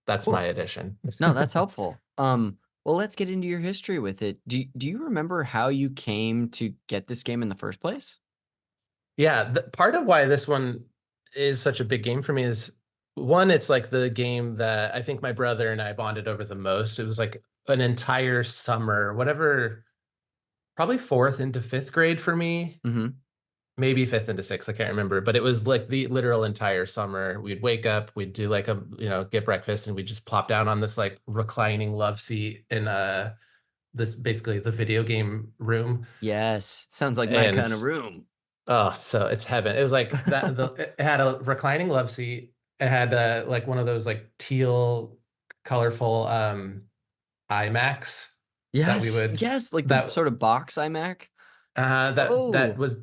that's my Cool. addition. No, that's helpful. Well, let's get into your history with it. Do you remember how you came to get this game in the first place? Yeah, part of why this one is such a big game for me is one, it's like the game that I think my brother and I bonded over the most. It was like an entire summer, whatever, probably fourth into fifth grade for me, Hmm. maybe fifth into sixth, I can't remember, but it was like the literal entire summer. We'd wake up, we'd do like get breakfast, and we'd just plop down on this like reclining love seat in this basically the video game room. Yes, sounds like my And kind of room. oh, so it's heaven. It was like that it had a reclining love seat. It had like one of those like teal colorful iMacs that we Yes, would yes, like the that sort of box iMac. that Oh, was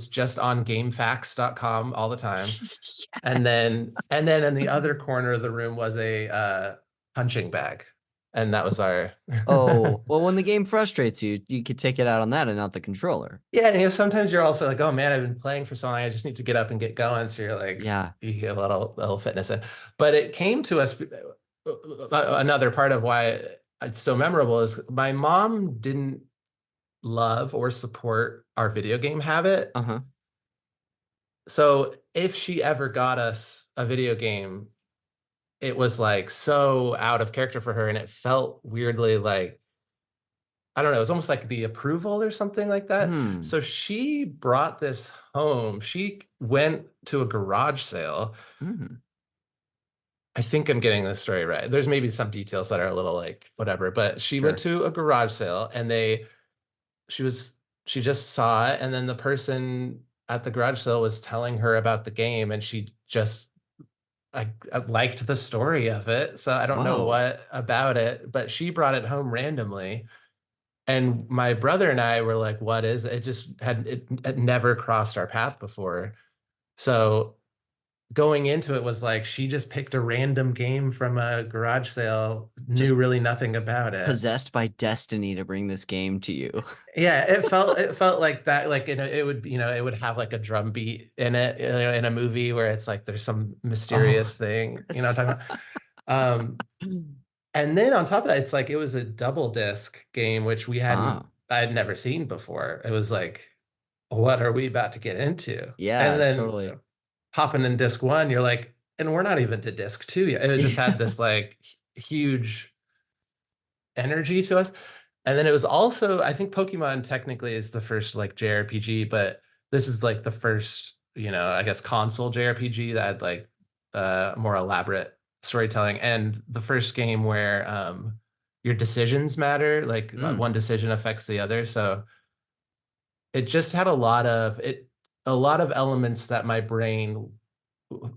just on GameFAQs.com all the time. And yes. then in the other corner of the room was a punching bag. And that was our Oh, well, when the game frustrates you, you could take it out on that and not the controller. yeah, and sometimes you're also like, oh man, I've been playing for so long, I just need to get up and get going. So you're like, Yeah, you get a little fitness in. But it came to us. Another part of why it's so memorable is my mom didn't love or support our video game habit. uh-huh. So if she ever got us a video game, it was like so out of character for her, and it felt weirdly like I don't know, it was almost like the approval or something like that. Hmm. So she brought this home. She went to a garage sale. Hmm. I think I'm getting this story right. There's maybe some details that are a little like whatever, but she went Sure. to a garage sale and she was she just saw it, and then the person at the garage sale was telling her about the game, and she just I liked the story of it. So I don't know Whoa. what about it, but she brought it home randomly. And my brother and I were like, what is it? It just it never crossed our path before. So going into it was like she just picked a random game from a garage sale, Just knew really nothing about it. possessed by destiny to bring this game to you. Yeah, it felt like that, like it would, it would have like a drum beat in it, in a movie where it's like there's some Oh, mysterious thing, I'm yes. talking about. Um, And then on top of that, it's like it was a double disc game, which Oh, I had never seen before. It was like, what are we about to get into? And yeah, then totally. popping in disc one, you're like, and we're not even to disc two yet. It just had Yeah. this like huge energy to us. And then it was also, I think Pokemon technically is the first like JRPG, but this is like the first, I guess console JRPG that had like more elaborate storytelling, and the first game where your decisions matter, like Mm. one decision affects the other. So it just had a lot of elements that my brain,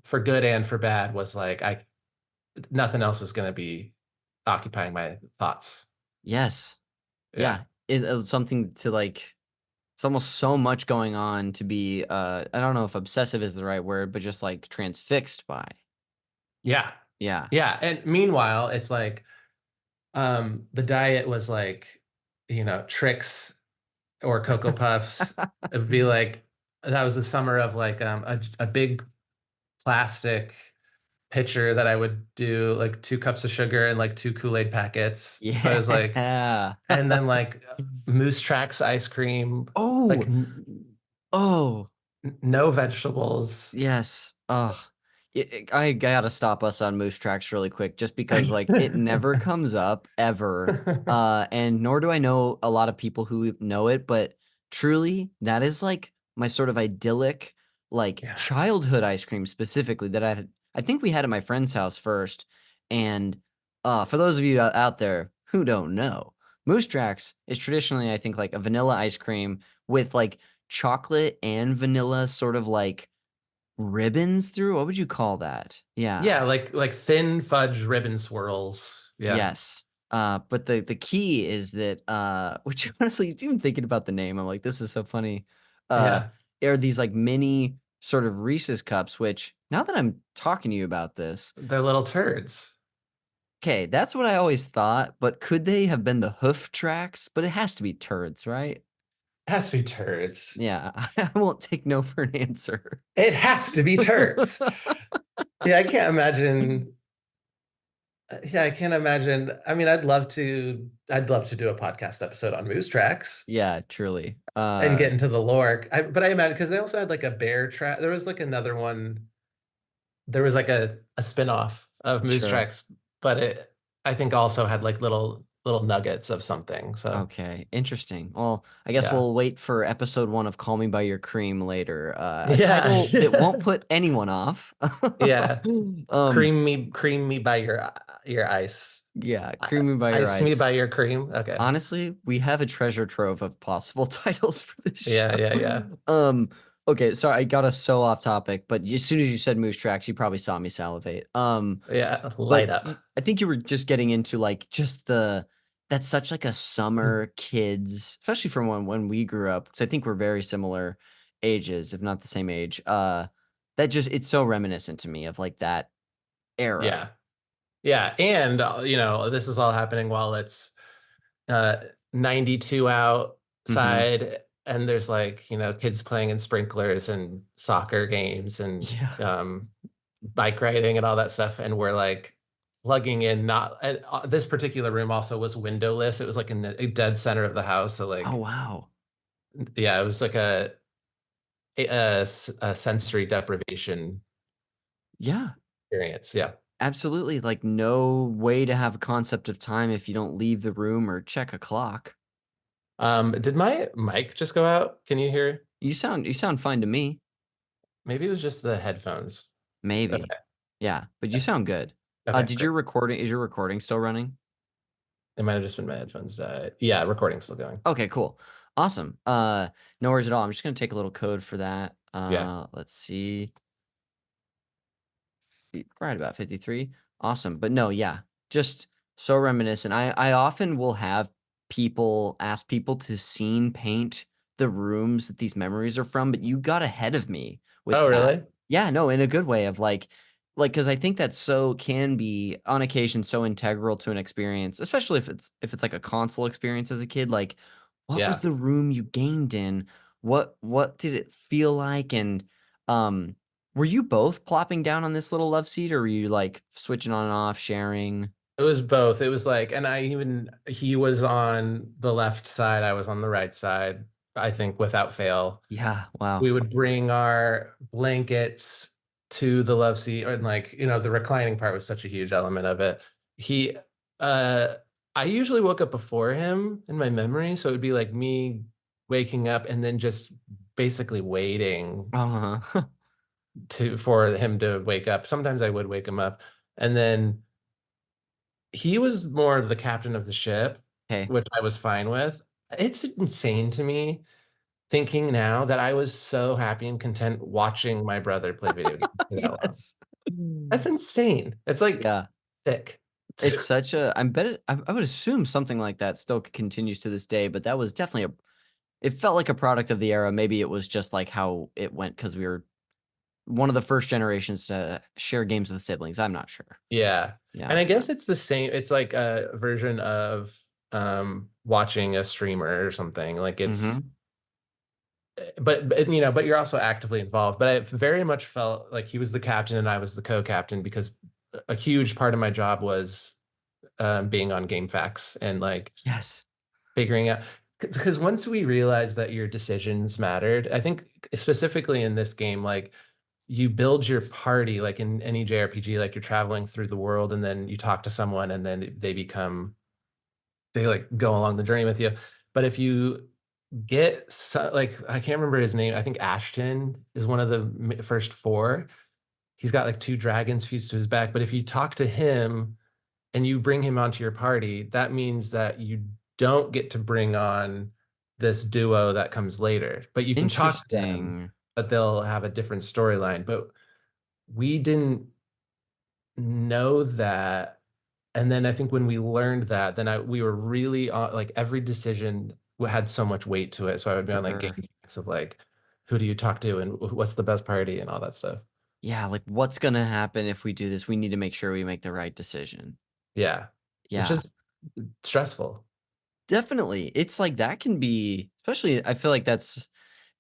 for good and for bad, was like, I nothing else is going to be occupying my thoughts. Yes. Yeah. Yeah. It was something to like, it's almost so much going on to be, I don't know if obsessive is the right word, but just like transfixed by. Yeah. Yeah. Yeah. And meanwhile, it's like the diet was like, tricks or Cocoa Puffs. It would be like that was the summer of like a big plastic pitcher that I would do like 2 cups of sugar and like 2 Kool-Aid packets. So I was like, Yeah. and then like Moose Tracks ice cream, like Oh, oh. No vegetables. Yes. Oh, I gotta stop us on Moose Tracks really quick, just because like it never comes up ever. And nor do I know a lot of people who know it, but truly, that is like my sort of idyllic, like Yeah. childhood ice cream specifically that I think we had at my friend's house first. And for those of you out there who don't know, Moose Tracks is traditionally, I think, like a vanilla ice cream with like chocolate and vanilla sort of like ribbons through? What would you call that? Yeah. Yeah, like thin fudge ribbon swirls. Yeah. Yes. But the key is that which honestly, even thinking about the name, I'm like, this is so funny. Uh, Yeah. are these like mini sort of Reese's cups, which now that I'm talking to you about this, They're little turds. okay, that's what I always thought, but could they have been the hoof tracks? But it has to be turds, right? It has to be turds. Yeah, I won't take no for an answer. It has to be turds. Yeah, I can't imagine. Yeah, I can't imagine. I mean, I'd love to do a podcast episode on moose tracks Yeah, truly. and get into the lore. But I imagine because they also had like a bear track. There was like another one. There was like a spin-off of moose Sure. tracks, but it I think also had like little nuggets of something. So Okay, interesting. Well, I guess yeah. we'll wait for episode 1 of Call Me by Your Cream later. A Yeah. title that won't put anyone off. Yeah. Um, Cream me by your ice. yeah, Cream Me by Your Ice me by Ice. your cream. Okay. Honestly, we have a treasure trove of possible titles for this Yeah, show. yeah, yeah. Um, okay, sorry, I got us so off topic, but as soon as you said Moose Tracks, you probably saw me salivate. Yeah, light But up. I think you were just getting into like just that's such like a summer kids, especially from when we grew up, because I think we're very similar ages, if not the same age. That just it's so reminiscent to me of like that era. Yeah. Yeah, and this is all happening while it's uh 92 Hmm. outside and there's like, kids playing in sprinklers and soccer games and Yeah. bike riding and all that stuff and we're like plugging in not this particular room also was windowless. It was like in the dead center of the house, so Oh like wow. yeah, it was like a sensory deprivation Yeah. experience. Yeah. Absolutely. Like no way to have a concept of time if you don't leave the room or check a clock. Did my mic just go out? Can you hear? You sound fine to me. Maybe it was just the headphones. Maybe. Okay. Yeah, but you sound good. Okay, Did great. your recording is your recording still running? It might have just been my headphones died. Yeah, recording's still going. Okay, cool. Awesome. No worries at all. I'm just gonna take a little code for that. Yeah. Let's see. Right about 53. Awesome. But no, yeah, just so reminiscent. I often will have people ask people to scene paint the rooms that these memories are from, but you got ahead of me with Oh, that. really? Yeah, no, in a good way of like because I think that so can be on occasion so integral to an experience, especially if it's like a console experience as a kid. Like, what was Yeah. the room you gamed in? What did it feel like? And um were you both plopping down on this little love seat, or were you like switching on and off, sharing? It was both. It was like, and he was on the left side, I was on the right side, I think without fail. Yeah, wow. We would bring our blankets to the love seat, and like, the reclining part was such a huge element of it. He, uh, I usually woke up before him in my memory, so it would be like me waking up and then just basically waiting Uh-huh. for him to wake up. Sometimes I would wake him up. And then he was more of the captain of the ship, Okay. which I was fine with. It's insane to me thinking now that I was so happy and content watching my brother play video games for that long. Yes. That's insane. It's like Yeah. sick. It's such a I bet I would assume something like that still continues to this day, but that was definitely it felt like a product of the era. Maybe it was just like how it went because we were one of the first generations to share games with siblings. I'm not sure. Yeah. Yeah. And I guess it's the same. It's like a version of watching a streamer or something. Like it's Hmm. but you're also actively involved. But I very much felt like he was the captain and I was the co-captain because a huge part of my job was being on GameFAQs and like Yes. figuring out. because once we realized that your decisions mattered, I think specifically in this game, like you build your party like in any JRPG, like you're traveling through the world and then you talk to someone and then they like go along the journey with you. But if you like, I can't remember his name. I think Ashton is one of the first four. He's got like two dragons fused to his back. But if you talk to him and you bring him onto your party, that means that you don't get to bring on this duo that comes later. But you can talk to them, Interesting. but they'll have a different storyline. But we didn't know that. And then I think when we learned that, we were really on like every decision had so much weight to it. So I would be on like game Sure. checks of like, who do you talk to and what's the best party and all that stuff. Yeah, like what's gonna happen if we do this? We need to make sure we make the right decision. Yeah, which Yeah, is stressful. definitely. It's like that can be, especially, I feel like that's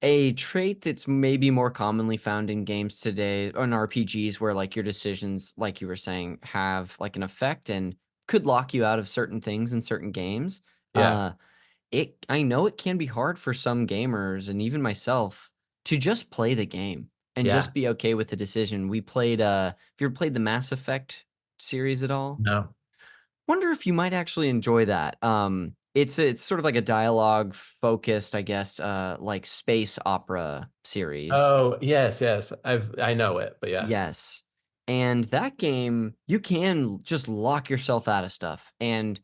a trait that's maybe more commonly found in games today or in RPGs where like your decisions, like you were saying, have like an effect and could lock you out of certain things in certain games. Yeah, Uh, I know it can be hard for some gamers and even myself to just play the game and yeah, just be okay with the decision. We played have you ever played the Mass Effect series at all? no. Wonder if you might actually enjoy that. It's sort of like a dialogue focused, I guess, like space opera series. Oh, yes, yes. I know it, but yeah. Yes. And that game, you can just lock yourself out of stuff. And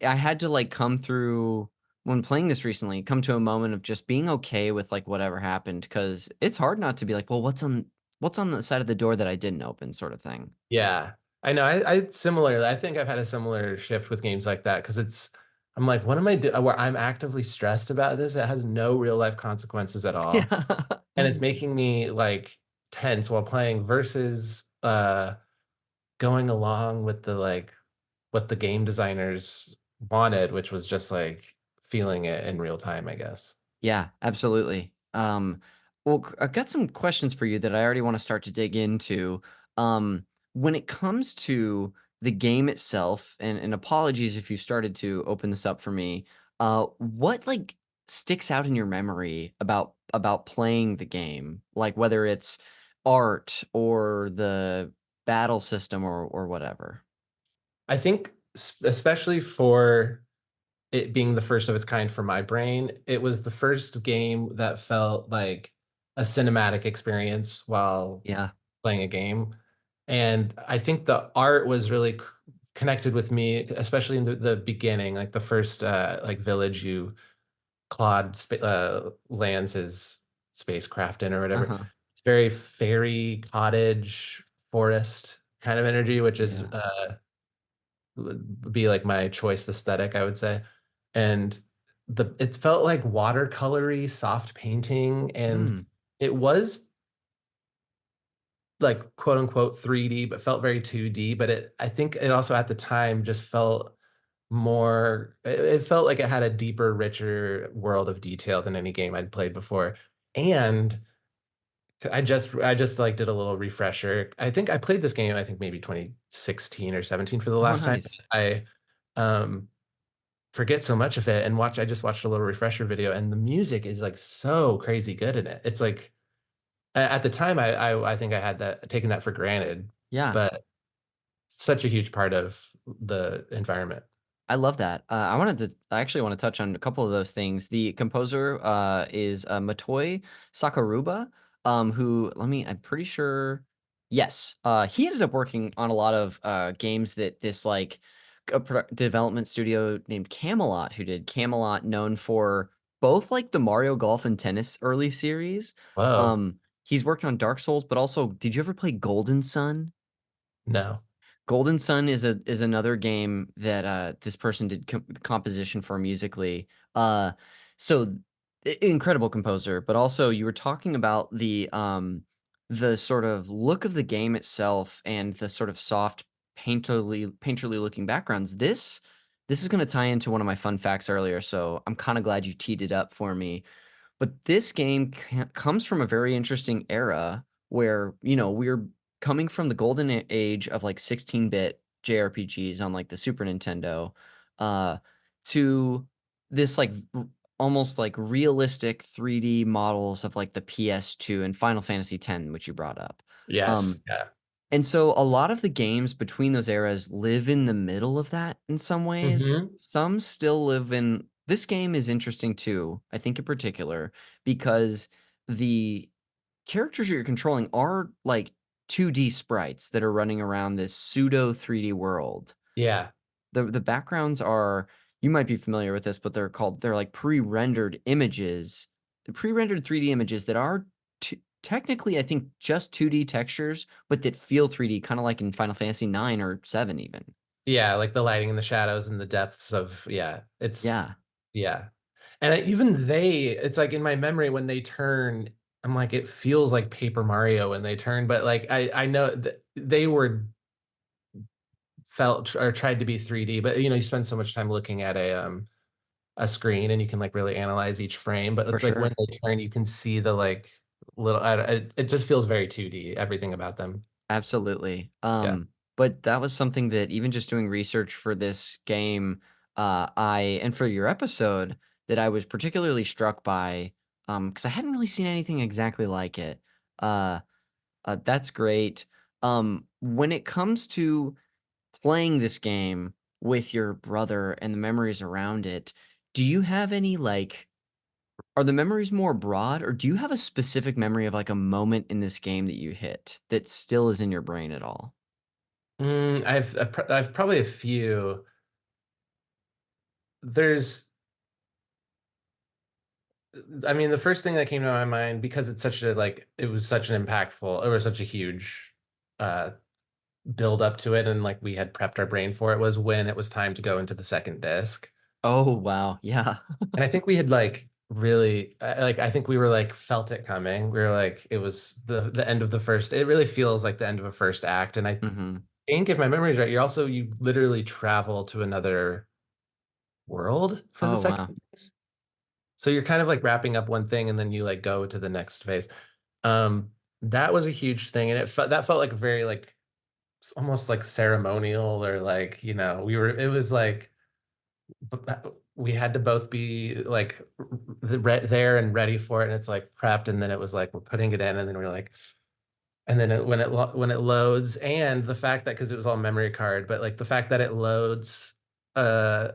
I had to like come through when playing this recently, come to a moment of just being okay with like whatever happened because it's hard not to be like, well, what's on the side of the door that I didn't open, sort of thing. Yeah. I know. I similarly, I think I've had a similar shift with games like that because I'm like, what am I doing? Where I'm actively stressed about this. It has no real life consequences at all. Yeah. And it's making me like tense while playing versus going along with the like what the game designers wanted, which was just like feeling it in real time, I guess. Yeah, absolutely. Well, I've got some questions for you that I already want to start to dig into. When it comes to the game itself, and apologies if you started to open this up for me, what like sticks out in your memory about playing the game? Like whether it's art or the battle system or whatever. I think especially for it being the first of its kind for my brain, it was the first game that felt like a cinematic experience while Yeah. playing a game. And I think the art was really connected with me, especially in the beginning, like the first like village Claude lands his spacecraft in or whatever. Uh-huh. It's very fairy, cottage, forest kind of energy, which is Yeah. would be like my choice aesthetic, I would say. And it felt like watercolory, soft painting, and Mm. it was like quote unquote 3D, but felt very 2D. But I think it also at the time just felt it felt like it had a deeper, richer world of detail than any game I'd played before. And I just like did a little refresher. I think I played this game, I think maybe 2016 or 17 for the Oh, last time. nice. I um forget so much of it and I just watched a little refresher video and the music is like so crazy good in it. It's like at the time I think I had that taken that for granted, Yeah. but such a huge part of the environment. I love that. I actually want to touch on a couple of those things. The composer is Motoi Sakuruba, I'm pretty sure, yes, he ended up working on a lot of games that this like development studio named Camelot, who did Camelot, known for both like the Mario Golf and Tennis early series. Whoa. He's worked on Dark Souls, but also, did you ever play Golden Sun? No. Golden Sun is another game that this person did composition for musically. So incredible composer, but also you were talking about the sort of look of the game itself and the sort of soft painterly looking backgrounds. This is going to tie into one of my fun facts earlier, so I'm kind of glad you teed it up for me. But this game comes from a very interesting era where, we're coming from the golden age of like 16-bit JRPGs on like the Super Nintendo, uh, to this like almost like realistic 3D models of like the PS2 and Final Fantasy X, which you brought up. Yes. Um, Yeah. and so a lot of the games between those eras live in the middle of that in some ways. Hmm. Some still live in this game is interesting too, I think in particular, because the characters you're controlling are like 2D sprites that are running around this pseudo 3D world. Yeah. The backgrounds are, you might be familiar with this, but they're like pre-rendered images, pre-rendered 3D images that are technically I think just 2D textures, but that feel 3D, kind of like in Final Fantasy 9 or 7 even. Yeah, like the lighting and the shadows and the depths of, yeah, it's, Yeah, yeah. And even it's like in my memory when they turn, I'm like, it feels like Paper Mario when they turn, but like I know that they were felt or tried to be 3D, but you spend so much time looking at a screen and you can like really analyze each frame, but for it's like when sure. they turn, you can see the like little, it just feels very 2D, everything about them. Absolutely. Yeah. But that was something that even just doing research for this game, and for your episode, that I was particularly struck by, because I hadn't really seen anything exactly like it. Uh, that's great. When it comes to playing this game with your brother and the memories around it, do you have any like, are the memories more broad, or do you have a specific memory of like a moment in this game that you hit that still is in your brain at all? I've probably a few. There's, I mean, the first thing that came to my mind, because it's such a like, it was such an impactful, it was such a huge uh build up to it, and like we had prepped our brain for it, was when it was time to go into the second disc. Oh, wow. Yeah. And I think we had like really like I think we were like felt it coming. We were like, it was the end of the first. It really feels like the end of a first act. And I Hmm. think if my memory is right, you literally travel to another world for the Oh, second wow. phase. So you're kind of like wrapping up one thing and then you like go to the next phase. That was a huge thing, and that felt like very like almost like ceremonial, or like it was like we had to both be like there and ready for it, and it's like prepped, and then it was like we're putting it in, and then we're like, and then when it loads, and the fact that, because it was all memory card, but like the fact that it loads uh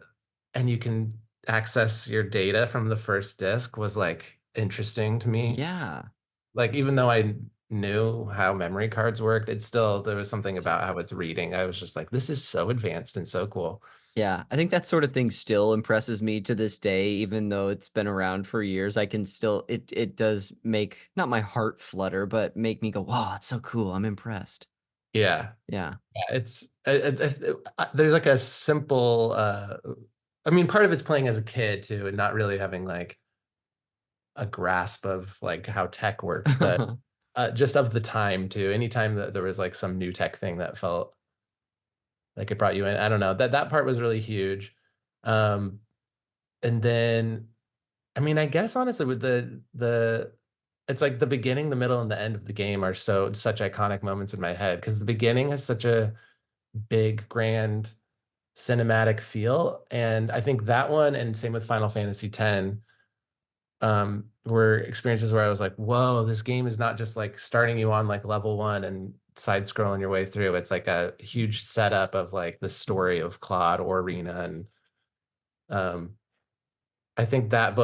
and you can access your data from the first disk was like interesting to me. Yeah. Like even though I knew how memory cards worked, it still, there was something about how it's reading. I was just like, this is so advanced and so cool. Yeah. I think that sort of thing still impresses me to this day, even though it's been around for years. I can still, it does make not my heart flutter, but make me go, wow, it's so cool. I'm impressed. Yeah. Yeah. Yeah, there's like a simple I mean, part of it's playing as a kid too and not really having like a grasp of like how tech works, but just of the time too. Anytime that there was like some new tech thing that felt like it brought you in, I don't know, that part was really huge. um and then, I mean, I guess honestly with the it's like the beginning, the middle, and the end of the game are such iconic moments in my head, because the beginning has such a big grand cinematic feel. And I think that one, and same with Final Fantasy X, were experiences where I was like, whoa, this game is not just like starting you on like level one and side scrolling your way through. It's like a huge setup of like the story of Claude or Rena. And um, I think that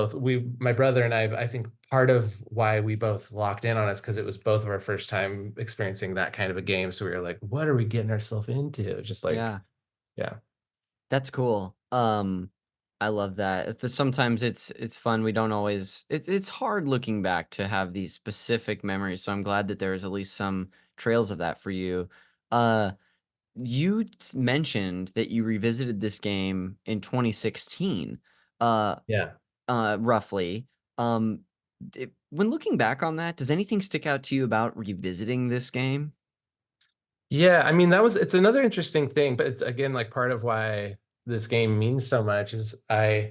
my brother and I think part of why we both locked in on us, because it was both of our first time experiencing that kind of a game. So we were like, what are we getting ourselves into? Just like, Yeah. yeah. That's cool. I love that. Sometimes it's fun. We don't always, it's hard looking back to have these specific memories. So I'm glad that there's at least some trails of that for you. Uh, you mentioned that you revisited this game in 2016, uh, Yeah. roughly. Um, when looking back on that, does anything stick out to you about revisiting this game? Yeah, I mean, it's another interesting thing, but it's again like part of why this game means so much is uh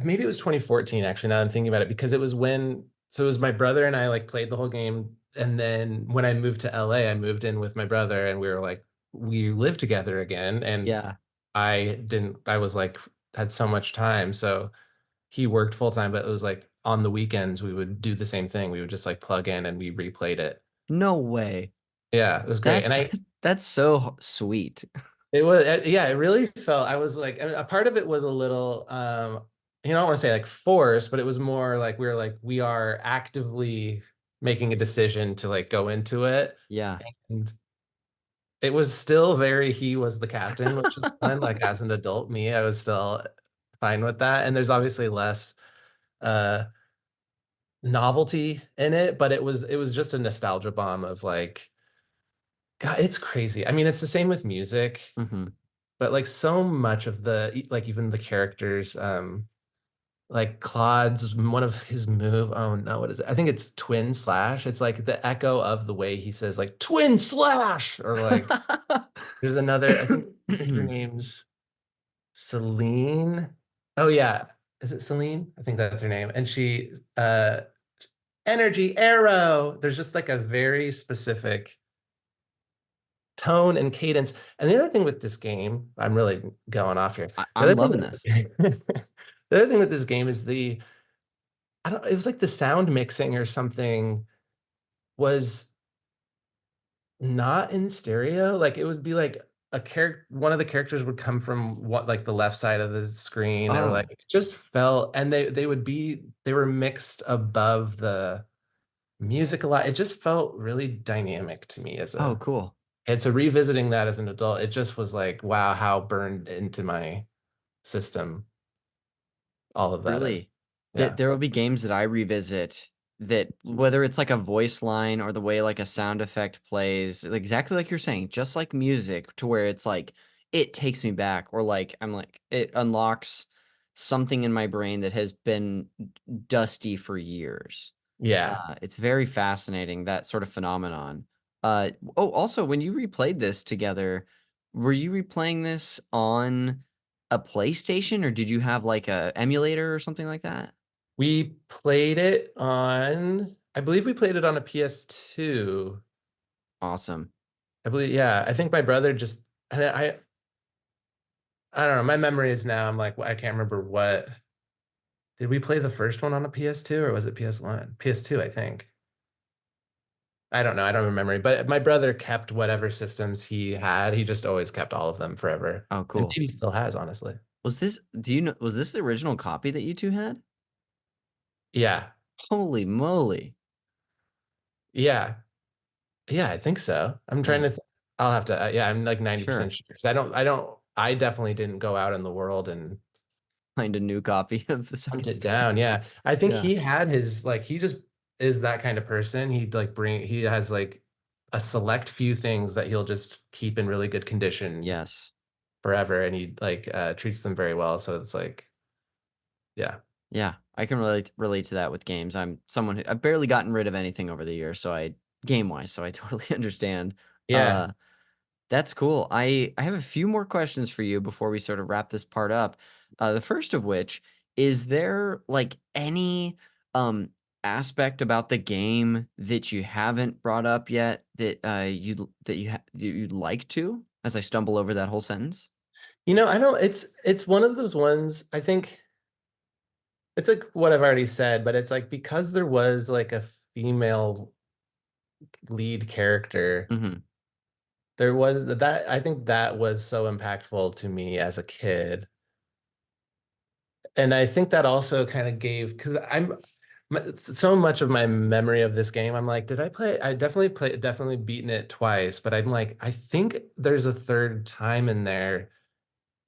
maybe it was 2014 actually, now that I'm thinking about it, because it was it was my brother and I like played the whole game, and then when I moved to LA, I moved in with my brother, and we were like, we lived together again, and Yeah. I was like had so much time. So he worked full time, but it was like on the weekends we would do the same thing. We would just like plug in and we replayed it. No way. Yeah, it was great. And That's I that's so sweet. it was yeah, it really felt I was like, I mean, a part of it was a little I don't want to say like forced, but it was more like we were like we are actively making a decision to like go into it. Yeah. And it was still very he was the captain, which was fun. Like as an adult me, I was still fine with that. And there's obviously less uh novelty in it, but it was just a nostalgia bomb of like, God, it's crazy. I mean, it's the same with music, Hmm. but like so much of the like even the characters, like Claude's one of his move. Oh no, what is it? I think it's twin slash. It's like the echo of the way he says like twin slash, or like there's another, I think her name's Celine. Oh yeah. Is it Celine? I think that's her name. And she energy arrow. There's just like a very specific tone and cadence. And the other thing with this game, I'm really going off here. The I'm other thing loving with this. the other thing with this game is I don't it was like the sound mixing or something was not in stereo. Like it would be like a character, one of the characters would come from what like the left side of the screen, or like Oh, it just felt, and they were mixed above the music a lot. It just felt really dynamic to me as oh, a cool. and so revisiting that as an adult, it just was like, wow, how burned into my system all of that is. Really. That Yeah. there will be games that I revisit that whether it's like a voice line or the way like a sound effect plays, exactly like you're saying, just like music, to where it's like it takes me back, or like I'm like it unlocks something in my brain that has been dusty for years. Yeah. It's very fascinating, that sort of phenomenon. Oh, also, when you replayed this together, were you replaying this on a PlayStation, or did you have like a emulator or something like that? We played it on, I believe we played it on a PS2. Awesome. I believe, yeah. I think my brother just, and I don't know. My memory is now, I'm like, I can't remember what. Did we play the first one on a PS2 or was it PS1? PS2, I think. I don't know. I don't remember. But my brother kept whatever systems he had. He just always kept all of them forever. Oh, And cool. maybe he still has, honestly. Was this the original copy that you two had? Yeah. Holy moly. Yeah. Yeah, I think so. I'm trying to, Man, I'll have to, yeah, I'm like 90% sure. sure. Because I definitely didn't go out in the world and Find a new copy of the hunt second it story. down. Yeah. I think Yeah. he had his, like, he just is that kind of person. He has like a select few things that he'll just keep in really good condition Yes. forever. And he like treats them very well. So it's like, yeah. Yeah, I can relate to that with games. I'm someone who I've barely gotten rid of anything over the years, so I game wise, so I totally understand. Yeah. Uh, that's cool. I have a few more questions for you before we sort of wrap this part up. The first of which, is there like any aspect about the game that you haven't brought up yet that you'd like to? As I stumble over that whole sentence. I don't, it's one of those ones, I think it's like what I've already said, but it's like because there was like a female lead character, Hmm. there was that I think that was so impactful to me as a kid. And I think that also kind of gave because so much of my memory of this game, I'm like, did I play? I definitely beaten it twice, but I'm like, I think there's a third time in there.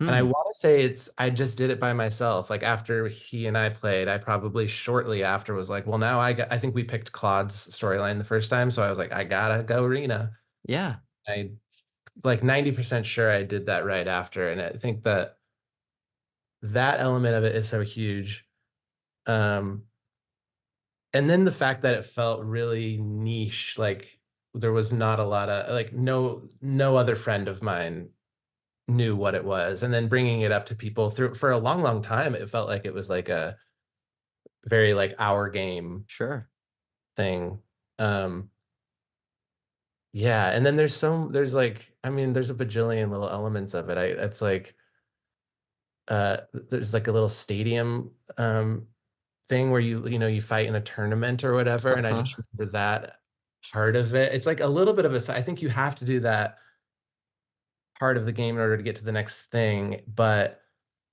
And I Hmm. want to say I just did it by myself. Like after he and I played, I probably shortly after was like, well, now I think we picked Claude's storyline the first time. So I was like, I gotta go Rena. Yeah. I like 90% sure I did that right after. And I think that that element of it is so huge. Um, and then the fact that it felt really niche, like there was not a lot of like no other friend of mine knew what it was, and then bringing it up to people through for a long time, it felt like it was like a very like our game Sure. thing. um yeah, and then there's like, I mean, there's a bajillion little elements of it. It's like, there's like a little stadium thing where you fight in a tournament or whatever, and I Uh-huh. just remember that part of it. It's like a little bit of a, I think you have to do that part of the game in order to get to the next thing, but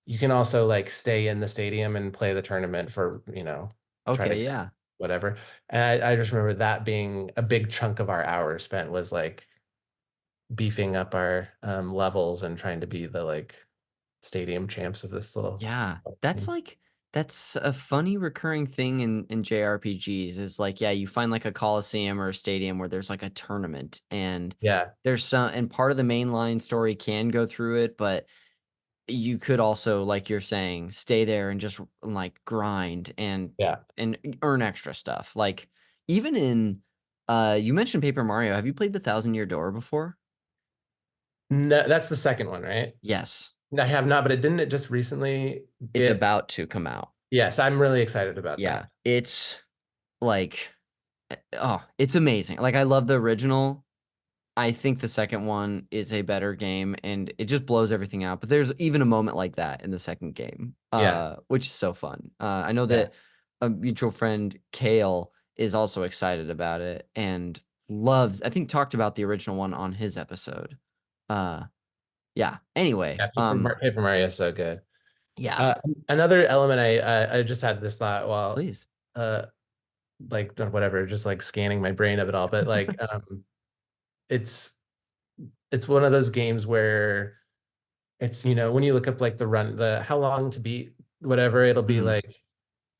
you can also like stay in the stadium and play the tournament for, try to Okay, yeah. whatever. And I just remember that being a big chunk of our hours spent was like beefing up our levels and trying to be the like stadium champs of this little Yeah. game. That's a funny recurring thing in JRPGs is like, yeah, you find like a coliseum or a stadium where there's like a tournament and Yeah, there's some and part of the mainline story can go through it, but you could also, like you're saying, stay there and just like grind yeah. and earn extra stuff. Like even in you mentioned Paper Mario. Have you played the Thousand Year Door before? No, that's the second one, right? Yes. I have not, but it just recently It's get. about to come out. Yes, I'm really excited about Yeah. that. It's like oh, it's amazing. Like I love the original. I think the second one is a better game and it just blows everything out. But there's even a moment like that in the second game, Yeah, which is so fun. I know yeah. that a mutual friend, Kale, is also excited about it and loves, I think, talked about the original one on his episode. Uh, yeah. Anyway, Yeah, Paper Mario is so good. yeah, Uh, Another element I just had this thought while please. uh like whatever, just like scanning my brain of it all, but like it's it's one of those games where it's when you look up like the how long to beat whatever, it'll be Mhm. like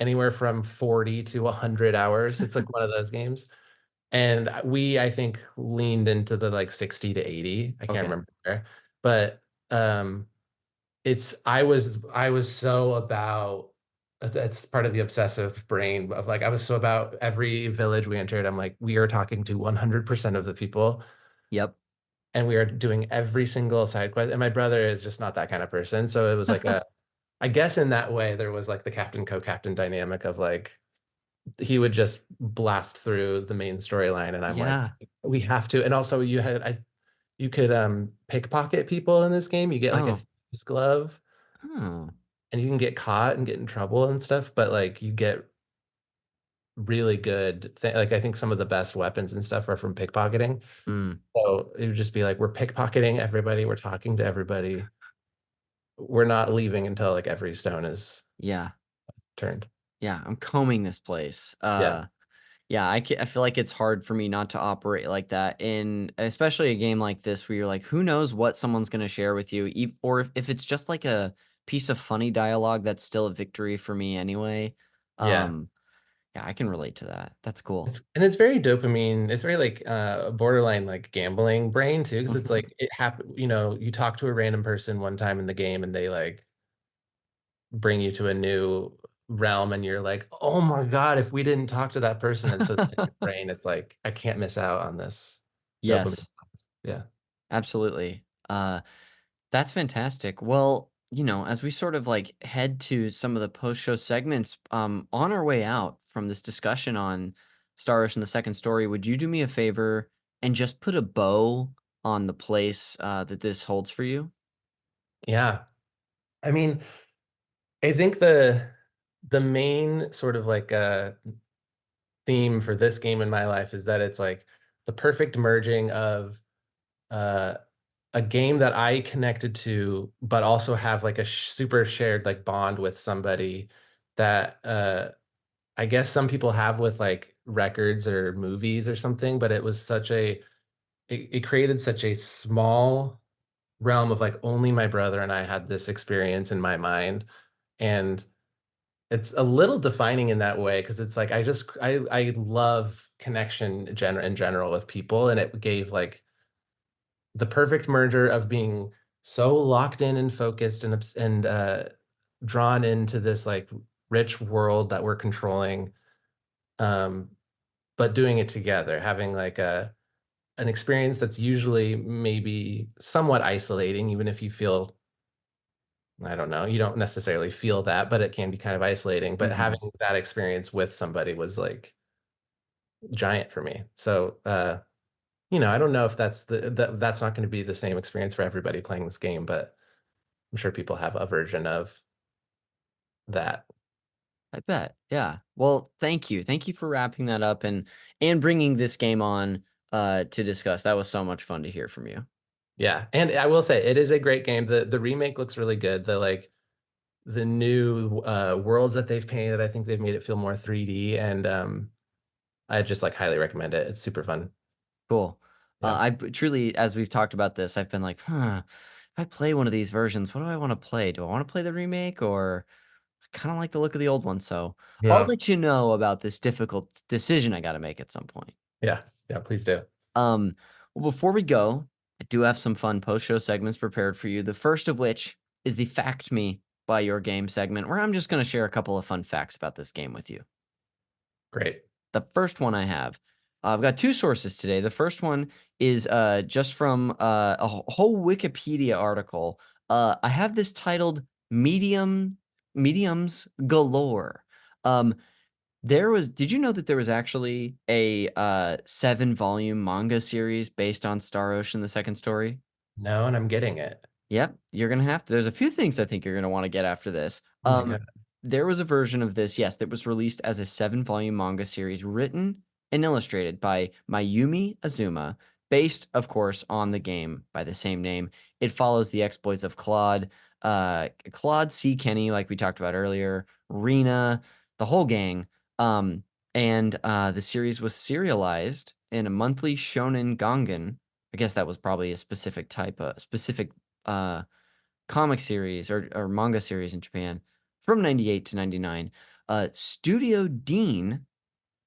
anywhere from 40 to 100 hours. It's like one of those games. And I think leaned into the like 60 to 80. I can't Okay. remember where. But I was so about that's part of the obsessive brain of like I was so about every village we entered. I'm like, we are talking to 100% of the people Yep. and we are doing every single side quest. And my brother is just not that kind of person. So it was like I guess in that way there was like the captain co-captain dynamic of like he would just blast through the main storyline and I'm like, Yeah. we have to. And also you could pickpocket people in this game. You get like a Oh. thief's glove Oh. and you can get caught and get in trouble and stuff, but like you get really good like I think some of the best weapons and stuff are from pickpocketing. Mm. So it would just be like we're pickpocketing everybody, we're talking to everybody. We're not leaving until like every stone is Yeah. turned. Yeah. I'm combing this place. Yeah. Yeah, I feel like it's hard for me not to operate like that in especially a game like this where you're like, who knows what someone's going to share with you, or if it's just like a piece of funny dialogue, that's still a victory for me anyway. Yeah. Um, yeah, I can relate to that. That's cool. It's very dopamine. It's very like borderline like gambling brain too, because it's Mhm. like it happened, you talk to a random person one time in the game and they like bring you to a new realm and you're like, oh my God, if we didn't talk to that person. And so in your brain, it's like, I can't miss out on this dopamine. Yes, Yeah. absolutely. That's fantastic. Well, as we sort of like head to some of the post-show segments, on our way out from this discussion on Star Ocean: The Second Story, would you do me a favor and just put a bow on the place that this holds for you? Yeah. I mean, I think the main sort of like theme for this game in my life is that it's like the perfect merging of uh a game that I connected to, but also have like a super shared like bond with somebody that I guess some people have with like records or movies or something, but it was it created such a small realm of like only my brother and I had this experience in my mind. And it's a little defining in that way because it's like I love connection in general with people, and it gave like the perfect merger of being so locked in and focused and drawn into this like rich world that we're controlling, um, but doing it together, having like an experience that's usually maybe somewhat isolating, even if you feel, I don't know, you don't necessarily feel that, but it can be kind of isolating. But Hmm. having that experience with somebody was like giant for me. So I don't know if that's not going to be the same experience for everybody playing this game, but I'm sure people have a version of that. I bet. Yeah. Well, thank you. Thank you for wrapping that up and bringing this game on to discuss. That was so much fun to hear from you. Yeah, and I will say it is a great game. The remake looks really good. The new worlds that they've painted, I think they've made it feel more 3D, and I just like highly recommend it. It's super fun. Cool. Yeah. Truly, as we've talked about this, I've been like, if I play one of these versions, what do I want to play? Do I want to play the remake or I kind of like the look of the old one? So I'll Yeah. let you know about this difficult decision I got to make at some point. Yeah. Yeah, please do. Um, well, before we go, I do have some fun post-show segments prepared for you. The first of which is the Fact Me by Your Game segment, where I'm just going to share a couple of fun facts about this game with you. Great. The first one I have, I've got two sources today. The first one is just from a whole Wikipedia article. I have this titled Mediums Galore." Um, did you know that there was actually a 7-volume manga series based on Star Ocean: The Second Story? No, and I'm getting it. Yep, you're gonna have to. There's a few things I think you're gonna want to get after this. Oh my God. There was a version of this, yes, that was released as a 7-volume manga series written and illustrated by Mayumi Azuma, based, of course, on the game by the same name. It follows the exploits of Claude C. Kenny, like we talked about earlier, Rena, the whole gang. Um, and the series was serialized in a monthly Shonen Gangan. I guess that was probably a specific type of specific uh comic series or manga series in Japan from 98 to 99. Studio Dean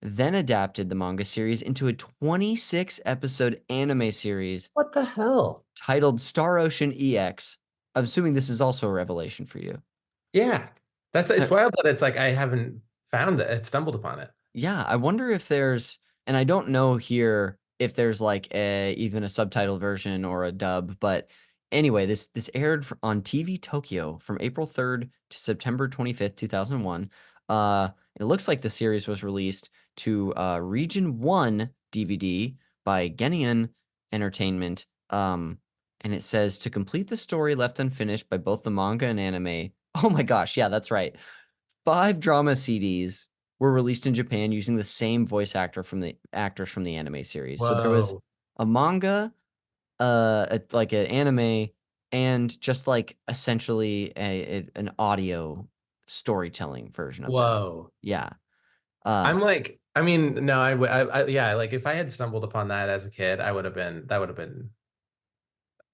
then adapted the manga series into a 26 episode anime series What the hell? titled Star Ocean EX. I'm assuming this is also a revelation for you. Yeah. It's wild that it's like I haven't found it, stumbled upon it. Yeah, I wonder if there's, and I don't know here if there's like even a subtitled version or a dub, but anyway, this aired on TV Tokyo from April 3rd to September 25th, 2001. It looks like the series was released to Region 1 DVD by Genion Entertainment. And it says to complete the story left unfinished by both the manga and anime. Oh my gosh, yeah, that's right. 5 drama CDs were released in Japan using the same voice actors from the anime series. So there was Whoa. a manga, like an anime, and just like essentially an audio storytelling version of this. Whoa. Yeah. Uh, I'm like, I mean, no, yeah, like if I had stumbled upon that as a kid, that would have been,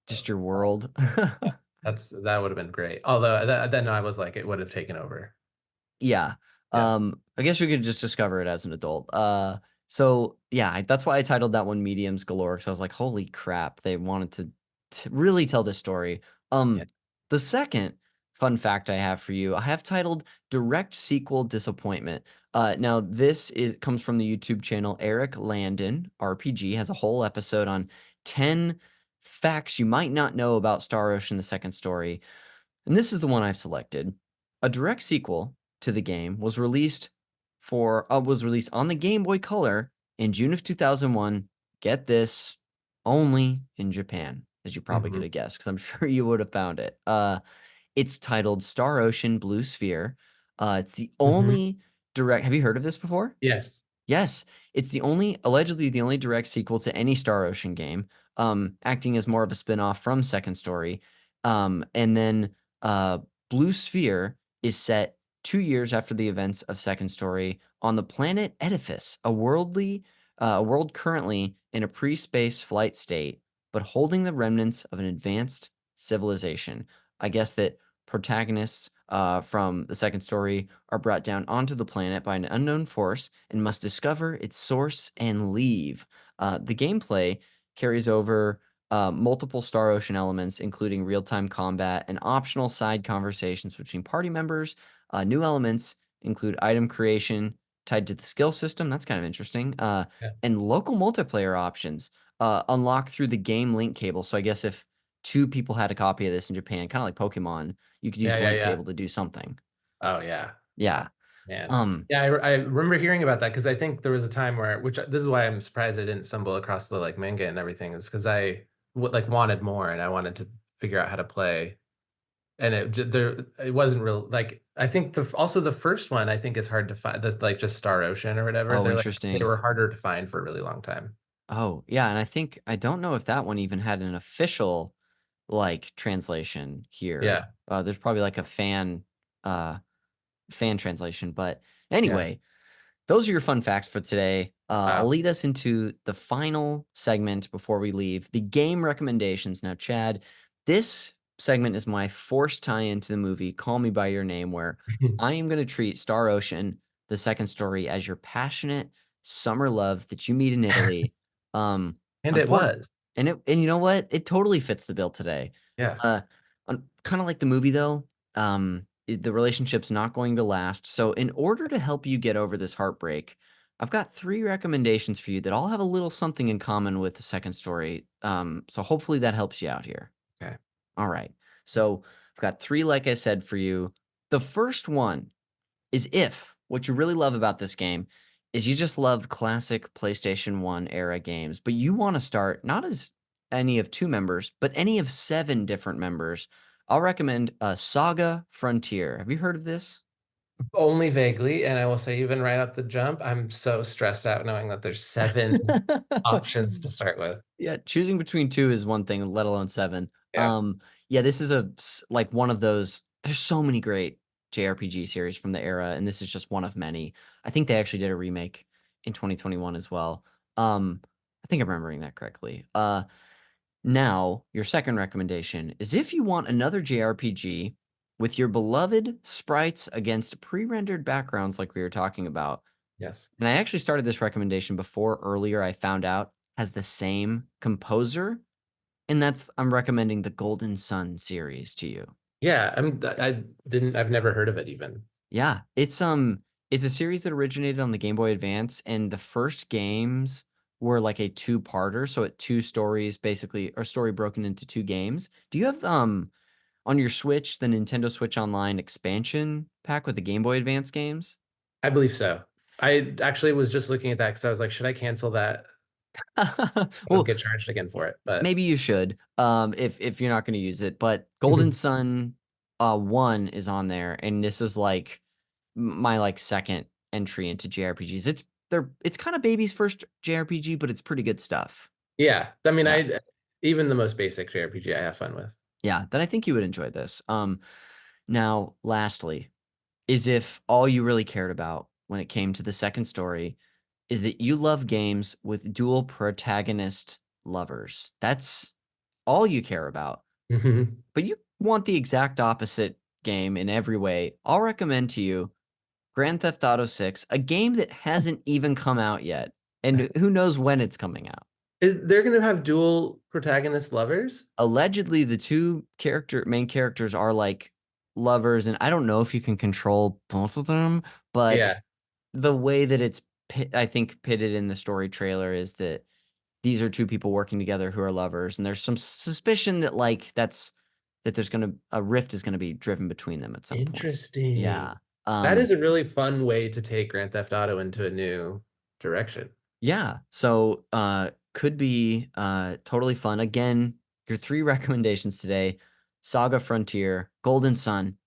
just your uh, world. that would have been great. Although then I was like, it would have taken over. Yeah. Yeah. I guess you could just discover it as an adult. So yeah, that's why I titled that one Mediums Galore, because I was like, holy crap, they wanted to really tell this story. Yeah. The second fun fact I have for you, I have titled Direct Sequel Disappointment. Now comes from the YouTube channel Eric Landon RPG, has a whole episode on 10 facts you might not know about Star Ocean: The Second Story. And this is the one I've selected. A direct sequel to the game was released on the Game Boy Color in June of 2001. Get this, only in Japan, as you probably could Mhm. have guessed, because I'm sure you would have found it. It's titled Star Ocean Blue Sphere. It's the Mhm. only direct. Have you heard of this before? Yes. Yes, it's allegedly the only direct sequel to any Star Ocean game, acting as more of a spin-off from Second Story. And then uh, Blue Sphere is set 2 years after the events of Second Story on the planet Edifice, a world currently in a pre-space flight state, but holding the remnants of an advanced civilization. I guess that protagonists from the Second Story are brought down onto the planet by an unknown force and must discover its source and leave. The gameplay carries over multiple Star Ocean elements, including real time combat and optional side conversations between party members. New elements include item creation tied to the skill system. That's kind of interesting. Yeah. And local multiplayer options unlock through the game link cable. So I guess if two people had a copy of this in Japan, kind of like Pokemon, you could use Yeah, the yeah, link yeah. cable to do something. Oh yeah, Yeah. man. Um, Yeah, I remember hearing about that because I think there was a time where, this is why I'm surprised I didn't stumble across the like manga and everything, is because I like wanted more and I wanted to figure out how to play and it wasn't real like I think also the first one I think is hard to find. That's like just Star Ocean or whatever. Oh, They interesting. were harder to find for a really long time. Oh, yeah, and I don't know if that one even had an official, like, translation here. Yeah, There's probably, like, a uh, fan translation, but yeah. anyway, those are your fun facts for today. I'll Wow. lead us into the final segment before we leave, the game recommendations. Now, Chad, this segment is my forced tie into the movie Call Me by Your Name, where I am going to treat Star Ocean, the second story, as your passionate summer love that you meet in Italy. Um, And it unfor- was. and you know what? It totally fits the bill today. Yeah. Uh, kind of like the movie though. The relationship's not going to last. So, in order to help you get over this heartbreak, I've got three recommendations for you that all have a little something in common with the second story. So hopefully that helps you out here. Okay. All right. So I've got three, like I said, for you. The first one is if what you really love about this game is you just love classic PlayStation 1 era games, but you want to start not as any of two members, but any of seven different members. I'll recommend Saga Frontier. Have you heard of this? Only vaguely, and I will say even right up the jump, I'm so stressed out knowing that there's seven options to start with. Yeah, choosing between 2 is one thing, let alone 7. Yeah. Yeah, this is like one of those there's so many great JRPG series from the era, and this is just one of many. I think they actually did a remake in 2021 as well. I think I'm remembering that correctly. Now, your second recommendation is if you want another JRPG with your beloved sprites against pre-rendered backgrounds like we were talking about, Yes. and I actually started this recommendation before earlier I found out has the same composer, and I'm recommending the Golden Sun series to you. Yeah. I've never heard of it even. Yeah, it's a series that originated on the Game Boy Advance, and the first games were like a two-parter, so it two stories basically, or story broken into two games. Do you have on your Switch the Nintendo Switch Online expansion pack with the Game Boy Advance games? I believe so. I actually was just looking at that because I was like, should I cancel that? I would Well, get charged again for it. But maybe you should, if you're not going to use it. But Golden Sun, 1 is on there, and this is like my like second entry into JRPGs. It's kind of baby's first JRPG, but it's pretty good stuff. yeah, I mean, Yeah, I even the most basic JRPG I have fun with. yeah. Then I think you would enjoy this. Now, lastly, is if all you really cared about when it came to the second story is that you love games with dual protagonist lovers. That's all you care about. Mhm. But you want the exact opposite game in every way. I'll recommend to you Grand Theft Auto 6, a game that hasn't even come out yet. And who knows when it's coming out. Is they're gonna have dual protagonist lovers? Allegedly, the two main characters are like lovers, and I don't know if you can control both of them, but Yeah, the way that I think pitted in the story trailer is that these are two people working together who are lovers, and there's some suspicion that that there's gonna a rift is gonna be driven between them at some point. interesting. Yeah. That Um, is a really fun way to take Grand Theft Auto into a new direction. yeah. So could be totally fun. Again, your three recommendations today: Saga Frontier, Golden Sun,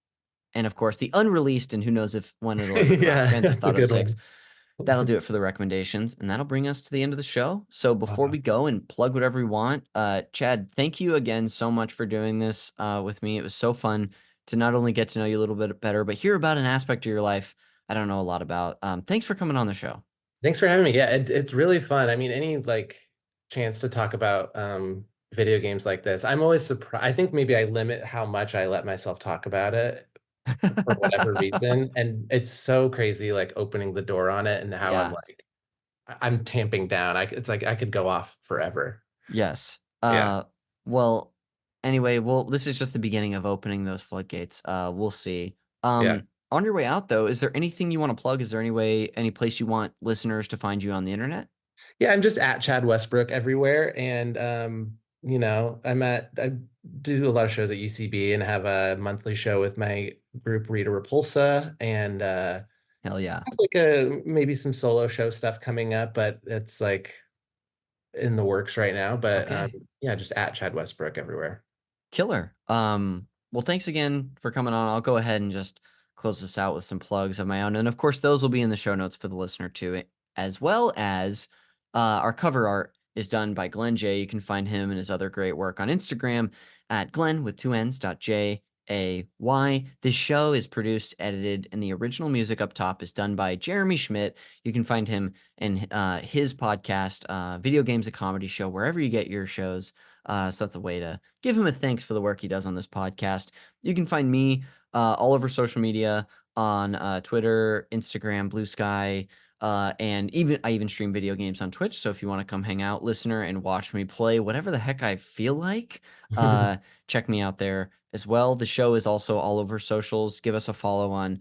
and of course the unreleased and who knows if when it'll ever come out, Yeah, Grand Theft that's a Auto good 6. one. That'll do it for the recommendations, and that'll bring us to the end of the show. So before we go and plug whatever we want, Chad, thank you again so much for doing this with me. It was so fun to not only get to know you a little bit better, but hear about an aspect of your life I don't know a lot about. Thanks for coming on the show. Thanks for having me. Yeah, it's really fun. I mean, any like chance to talk about video games like this, I'm always surprised. I think maybe I limit how much I let myself talk about it for whatever reason. And it's so crazy, like opening the door on it and how I'm Yeah. like, I'm tamping down. It's like I could go off forever. Yes. Yeah. Well, anyway, this is just the beginning of opening those floodgates. We'll see. Yeah. On your way out though, is there anything you want to plug? Is there any place you want listeners to find you on the internet? Yeah, I'm just at Chad Westbrook everywhere. And I do a lot of shows at UCB and have a monthly show with my group Rita Repulsa and Hell yeah. have like a maybe some solo show stuff coming up, but it's like in the works right now. But Okay. yeah, just at Chad Westbrook everywhere. Killer. Well, thanks again for coming on. I'll go ahead and just close this out with some plugs of my own. And of course, those will be in the show notes for the listener too, as well as our cover art is done by Glenn J. You can find him and his other great work on Instagram at Glenn with 2Ns.J. This show is produced, edited, and the original music up top is done by Jeremy Schmidt. You can find him in his podcast, Video Games, a Comedy Show, wherever you get your shows. So that's a way to give him a thanks for the work he does on this podcast. You can find me all over social media on Twitter, Instagram, Blue Sky, and I even stream video games on Twitch. So if you want to come hang out, listener, and watch me play whatever the heck I feel like, check me out there as well. The show is also all over socials. Give us a follow on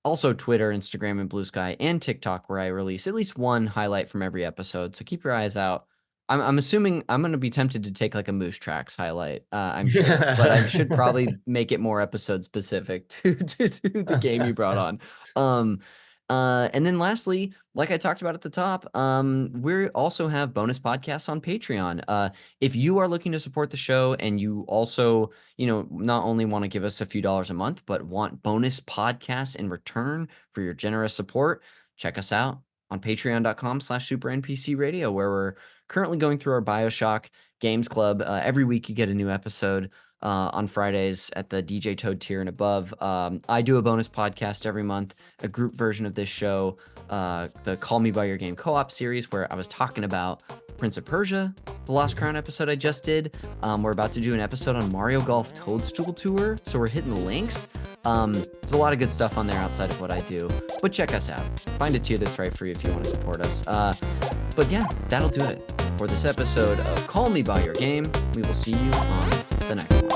also Twitter, Instagram, and Blue Sky, and TikTok, where I release at least one highlight from every episode. So keep your eyes out. I'm assuming I'm going to be tempted to take like a Moose Tracks highlight, I'm sure, but I should probably make it more episode specific to the game you brought on. And then lastly, like I talked about at the top, we also have bonus podcasts on Patreon. If you are looking to support the show and you also, not only want to give us a few dollars a month, but want bonus podcasts in return for your generous support, check us out on patreon.com/Super NPC Radio, where we're currently going through our BioShock Games Club. Every week you get a new episode on Fridays at the DJ Toad tier and above. I do a bonus podcast every month, a group version of this show, the Call Me By Your Game co-op series, where I was talking about Prince of Persia, the Lost Crown episode I just did. We're about to do an episode on Mario Golf Toadstool Tour, so we're hitting the links. There's a lot of good stuff on there outside of what I do, but check us out. Find a tier that's right for you if you want to support us. But yeah, that'll do it for this episode of Call Me By Your Game. We will see you on the next one.